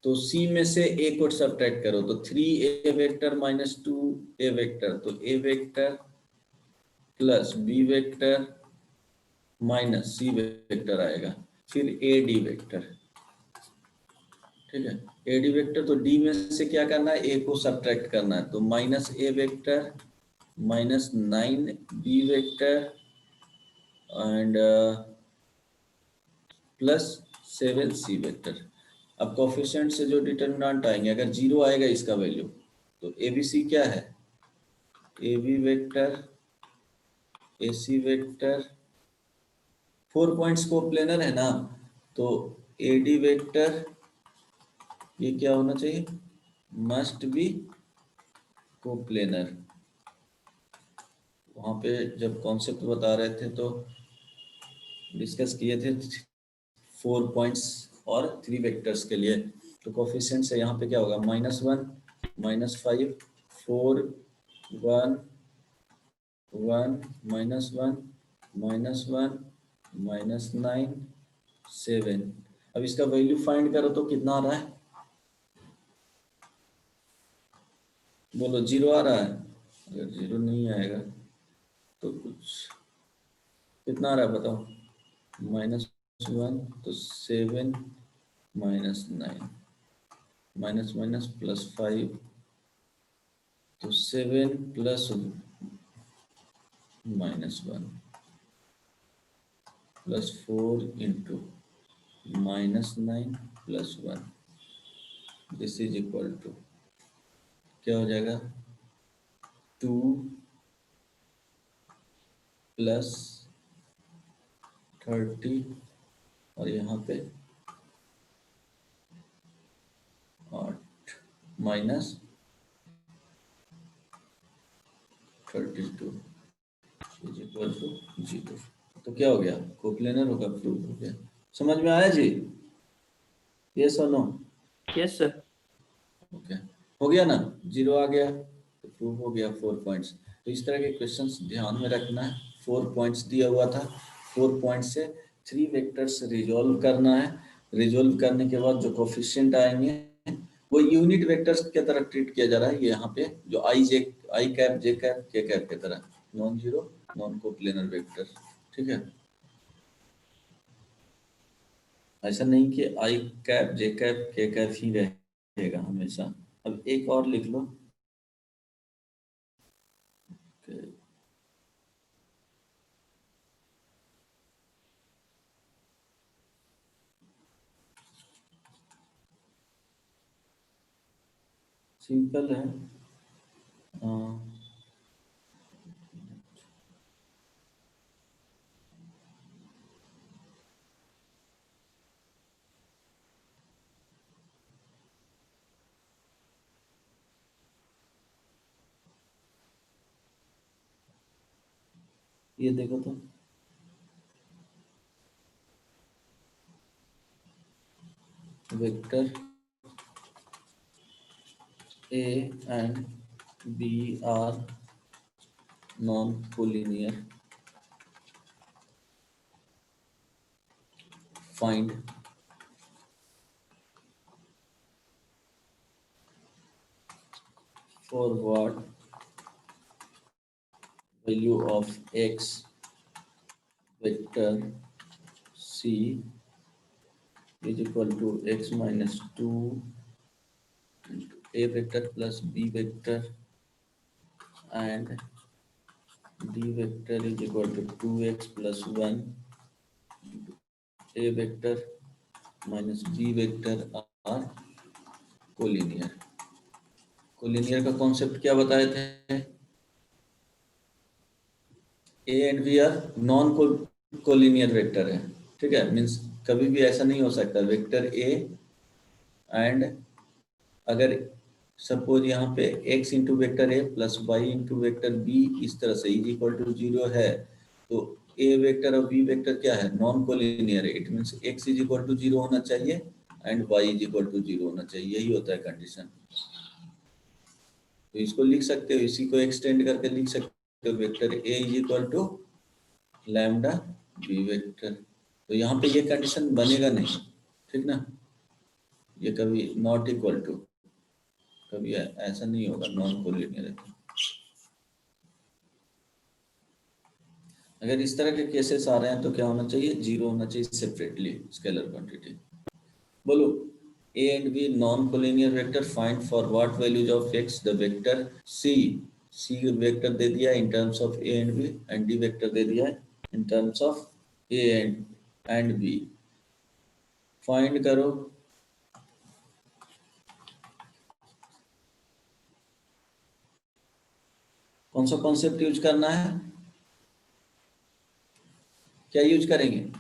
तो C में से A को सब्ट्रैक्ट करो, तो 3A vector minus 2A vector, तो A vector plus B vector minus C vector आएगा, फिर AD वेक्टर, ठीक है। AD वेक्टर, तो D में से क्या करना है, A को सब्ट्रैक्ट करना है, तो -A vector minus 9B vector and plus 7C vector. अब कोफिशिएंट से जो डिटरमिनेंट आएंगे, अगर 0 आएगा इसका वैल्यू, तो ABC क्या है, AB vector AC vector, 4 points को प्लेनर है ना, तो AD वेक्टर ये क्या होना चाहिए, मस्ट बी कोप्लेनर। वहाँ पे जब कॉन्सेप्ट बता रहे थे तो डिस्कस किए थे 4 पॉइंट्स और 3 वेक्टर्स के लिए। तो कोफिशिएंट से यहाँ पे क्या होगा, -1 -5 4 1 1 -1 -1 -9 7। अब इसका वैल्यू फाइंड करो तो कितना आ रहा है, बोलो 0 आ रहा है। अगर 0 नहीं आएगा तो कुछ कितना आ रहा है बताओ, -1, तो 7 -9 माइनस माइनस +5, तो 7 + -1 +4 × -9 + 1, दिस इज इक्वल टू क्या हो जाएगा, 2 + 30 और यहाँ पे 8 -32 इज इक्वल टू 0। तो क्या हो गया, कोप्लेनर होगा, प्रूव हो गया। समझ में आया जी, यस और नो? Yes sir. ओके, हो गया ना, 0 आ गया तो प्रूव हो गया 4 पॉइंट्स। तो इस तरह के क्वेश्चंस ध्यान में रखना है। 4 पॉइंट्स दिया हुआ था, 4 पॉइंट्स से 3 वेक्टर्स रिजॉल्व करना है। रिजॉल्व करने के बाद जो कोफिशिएंट आएंगे वो यूनिट वेक्टर्स की तरह ट्रीट किया जा रहा है। यहाँ पे जो आई कैप, जे कैप, के कैप की तरह, non zero, non coplanar vector, ठीक है। ऐसा नहीं कि आई कैप, जे कैप, के कैप ही रहेगा हमेशा। अब एक और लिख लो, सिंपल है। ये देखो तो, vector A and B are non-collinear. Find for what value of x vector C is equal to x minus 2 into A vector plus B vector and D vector is equal to 2x plus 1 into A vector minus B vector are collinear. Collinear का कॉन्सेप्ट क्या बताए थे, A and B are non collinear vector है, ठीक है। मींस कभी भी ऐसा नहीं हो सकता वेक्टर ए एंड, अगर सपोज यहाँ पे x into vector A plus Y into vector B इस तरह से इज इक्वल टू 0 है, तो ए वेक्टर और बी वेक्टर क्या है, नॉन कोलिनियर है। It means x is equal to 0 होना चाहिए and y is equal to 0 होना चाहिए, यही होता है कंडीशन। तो इसको लिख सकते हो, इसी को एक्सटेंड करके लिख सकते हो, vector A is equal to lambda B vector. तो यहाँ पे ये कंडीशन बनेगा नहीं, ठीक ना, ये कभी नॉट इक्वल टू, कभी ऐसा नहीं होगा, नॉन कोलिनियर है। अगर इस तरह के केसेस आ रहे हैं तो क्या होना चाहिए, 0 होना चाहिए सेपरेटली स्केलर क्वांटिटी। बोलो, A and B non-collinear vector, find for what values of x the vector C vector दे दिया in terms of A and B and D vector दे दिया in terms of A and B। Find करो कौन सा कॉन्सेप्ट यूज करना है, क्या यूज करेंगे,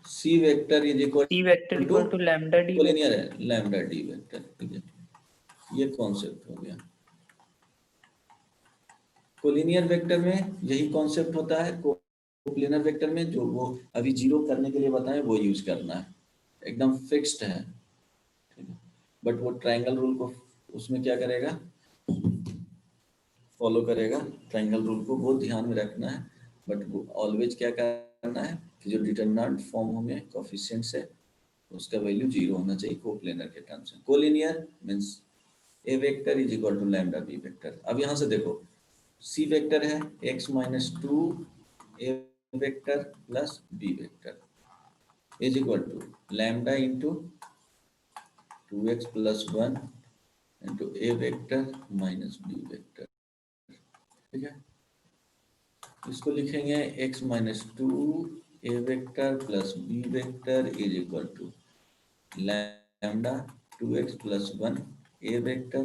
C vector is equal to lambda D collinear है, लैम्डा डी वेक्टर, ठीक है। ये कॉन्सेप्ट हो गया। कोलिनियर वेक्टर में यही कॉन्सेप्ट होता है, कोप्लेनर वेक्टर में जो वो अभी 0 करने के लिए बताएं वो यूज करना है, एकदम फिक्स्ड है, ठीक है। बट वो ट्रायंगल रूल को उसमें क्या करेगा, फॉलो करेगा, ट्रायंगल रूल को वो ध्यान में रखना है। बट वो ऑलवेज क्या करना है कि जो डिटरमिनेंट फॉर्म होंगे कोफिशिएंट से उसका वैल्यू 0 होना चाहिए कोप्लेनर के टर्म्स में। Collinear means A vector is equal to lambda B vector. अब यहाँ से देखो सी वेक्टर है x minus 2 A vector plus B vector is equal to lambda into 2x plus 1 into A vector minus B vector. ठीक है, इसको लिखेंगे x minus 2 A vector plus B vector is equal to lambda 2x plus 1 A vector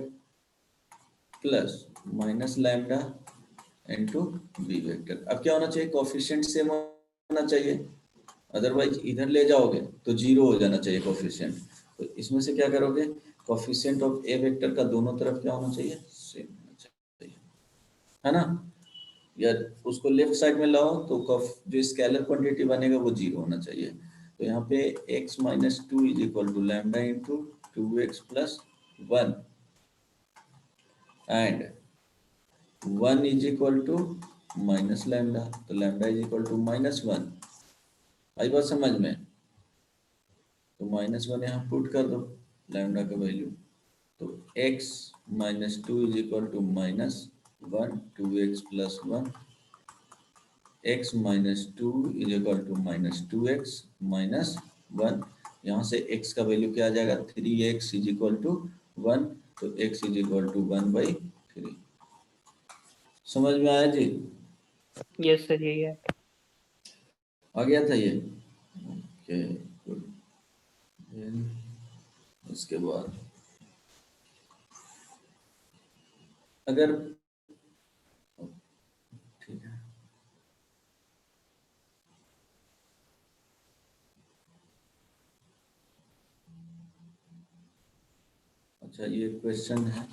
plus minus lambda into B vector. अब क्या होना चाहिए, कोफिशिएंट सेम होना चाहिए, अदरवाइज इधर ले जाओगे तो 0 हो जाना चाहिए कोफिशिएंट। तो इसमें से क्या करोगे, कोफिशिएंट ऑफ ए वेक्टर का दोनों तरफ क्या होना चाहिए, सेम होना चाहिए, है ना। या उसको लेफ्ट साइड में लाओ तो जो स्केलर क्वांटिटी बनेगा वो 0 होना चाहिए। तो यहाँ पे x minus 2 is equal to lambda into 2x plus 1 and 1 is equal to minus lambda, तो lambda is equal to minus 1। आई बात समझ में, तो माइनस 1 यहाँ पुट कर दो लैम्डा का वैल्यू, तो x minus 2 is equal to minus 1 2x plus 1 x minus 2 is equal to minus 2x minus 1। यहाँ से x का वैल्यू क्या आ जाएगा, 3x इज इक्वल टू 1, तो x इज इक्वल टू 1/3। समझ में आया जी? यस सर, यही है। आ गया था ये? Okay good. इसके बाद अगर ठीक है, अच्छा ये क्वेश्चन है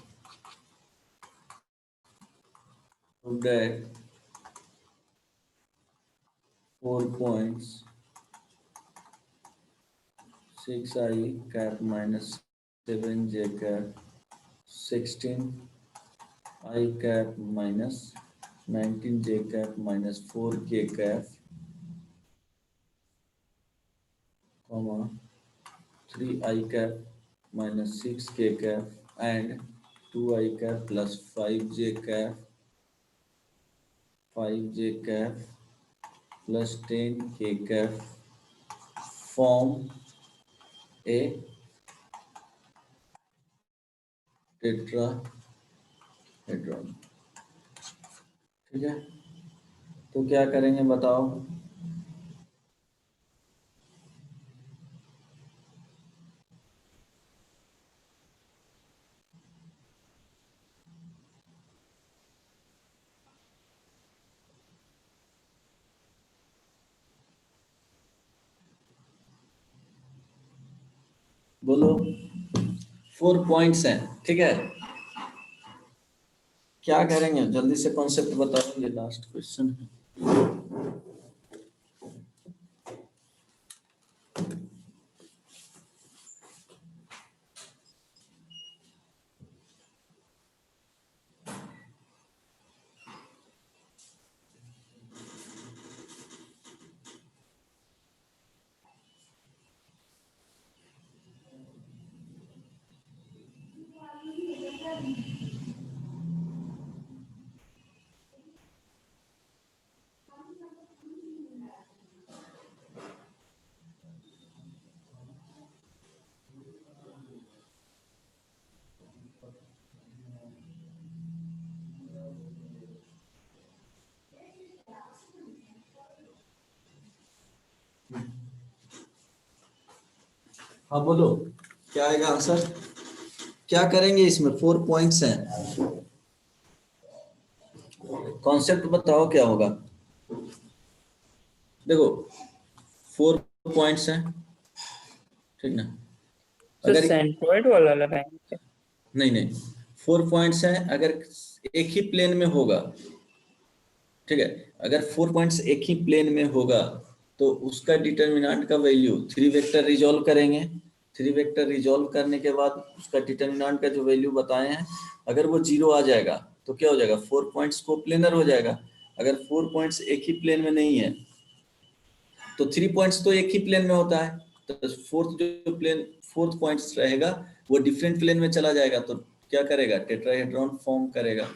that 4 points 6i cap minus 7j cap 16i cap minus 19j cap minus 4k cap comma 3i cap minus 6k cap and 2i cap plus 5j cap 5j cap plus 10k cap form a tetrahedron. ठीक है, तो क्या करेंगे बताओ। बोलो, 4 पॉइंट्स हैं, ठीक है, क्या करेंगे जल्दी से कॉन्सेप्ट बताओ, ये लास्ट क्वेश्चन है। हाँ बोलो, क्या आएगा आंसर, क्या करेंगे इसमें, 4 पॉइंट्स हैं, कॉन्सेप्ट बताओ क्या होगा। देखो 4 पॉइंट्स हैं, ठीक ना, सर सेंट्रोइड वाला लगाएंगे? नहीं नहीं, 4 पॉइंट्स हैं, अगर एक ही प्लेन में होगा, ठीक है, अगर 4 पॉइंट्स एक ही प्लेन में होगा तो उसका डिटर्मिनेंट का वैल्यू 3 वेक्टर रिजॉल्व करेंगे। 3 वेक्टर रिजॉल्व करने के बाद उसका डिटर्मिनेंट का जो वैल्यू बताए हैं, अगर वो 0 आ जाएगा तो क्या हो जाएगा, 4 पॉइंट्स को प्लेनर हो जाएगा। अगर 4 पॉइंट्स एक ही प्लेन में नहीं है तो 3 पॉइंट्स तो एक ही प्लेन में होता है, तो फोर्थ पॉइंट रहेगा वो डिफरेंट प्लेन में चला जाएगा, तो क्या करेगा? टेट्राहेड्रॉन फॉर्म करेगा।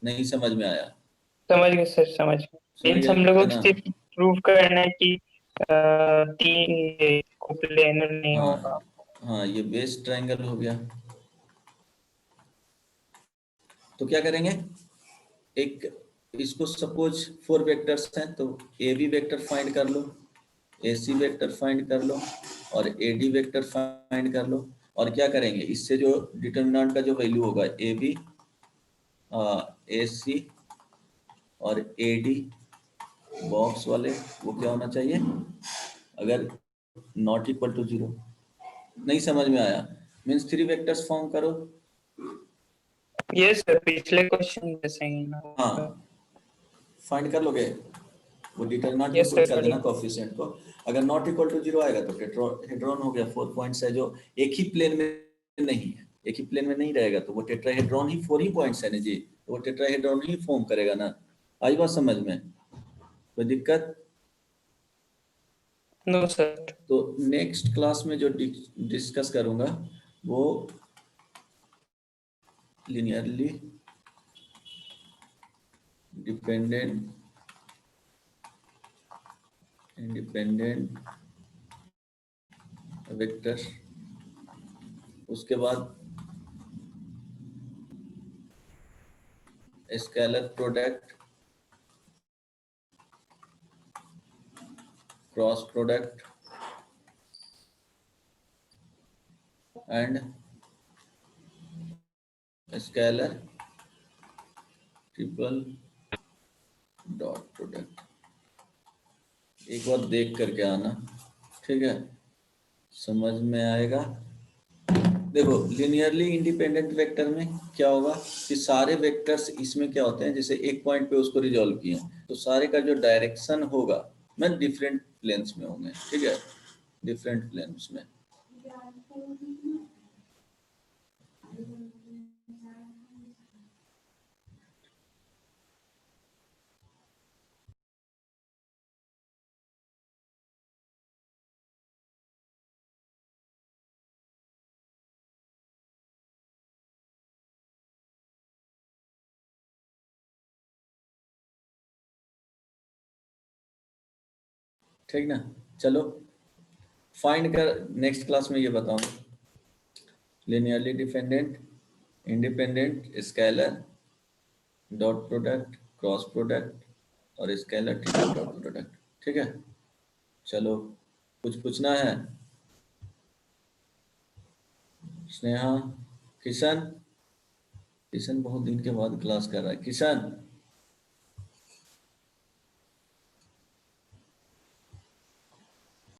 नहीं समझ में आया? समझ गए सर, समझ गए। समझ मीन्स गए हम लोगों है को ना? सिर्फ प्रूव करना है कि तीन कोप्लेनर नहीं होगा। हाँ, ये बेस ट्रायंगल हो गया। तो क्या करेंगे, एक इसको सपोज 4 वेक्टर्स हैं, तो ए बी वेक्टर फाइंड कर लो, ए सी वेक्टर फाइंड कर लो और ए डी वेक्टर फाइंड कर लो। और क्या करेंगे, इससे जो डिटर्मिनेंट का जो वैल्यू होगा ए बी, ए सी और ए डी बॉक्स वाले, वो क्या होना चाहिए? अगर नॉट इक्वल टू 0, नहीं समझ में आया? मीन्स 3 वेक्टर्स फॉर्म करो। ये सर पिछले क्वेश्चन जैसे ही ना। हाँ, फाइंड कर लोगे, वो डिटरमिनेंट में Yes, पुट sir, कर देना करिए। कोएफिशिएंट को। अगर नॉट इक्वल टू 0 आएगा तो टेट्राहेड्रॉन हो गया। 4 पॉइंट्स है जो एक ही प्लेन में नहीं है, एक ही प्लेन में नहीं रहेगा, तो वो टेट्राहेड्रॉन ही 4 ही पॉइंट्स है ना जी, तो वो टेट्राहेड्रॉन ही फॉर्म करेगा ना। आई बात समझ में? कोई दिक्कत? No sir. तो नेक्स्ट क्लास में जो डिस्कस करूंगा वो लिनियरली डिपेंडेंट इंडिपेंडेंट वेक्टर, उसके बाद scalar product, cross product and scalar triple dot product. एक बार देख करके आना, ठीक है? समझ में आएगा? देखो, लिनियरली इंडिपेंडेंट वेक्टर में क्या होगा कि सारे वेक्टर्स इसमें क्या होते हैं, जैसे एक पॉइंट पे उसको रिजॉल्व किए तो सारे का जो डायरेक्शन होगा मैं डिफरेंट प्लेन्स में होंगे, ठीक है? डिफरेंट प्लेन्स में। ठीक ना? चलो फाइंड कर, नेक्स्ट क्लास में ये बताऊंगा linearly dependent independent scaler dot product, cross product और स्केलर ट्रिपल डॉट प्रोडक्ट, ठीक है? चलो, कुछ पूछना है? स्नेहा, किशन, किशन बहुत दिन के बाद क्लास कर रहा है। किशन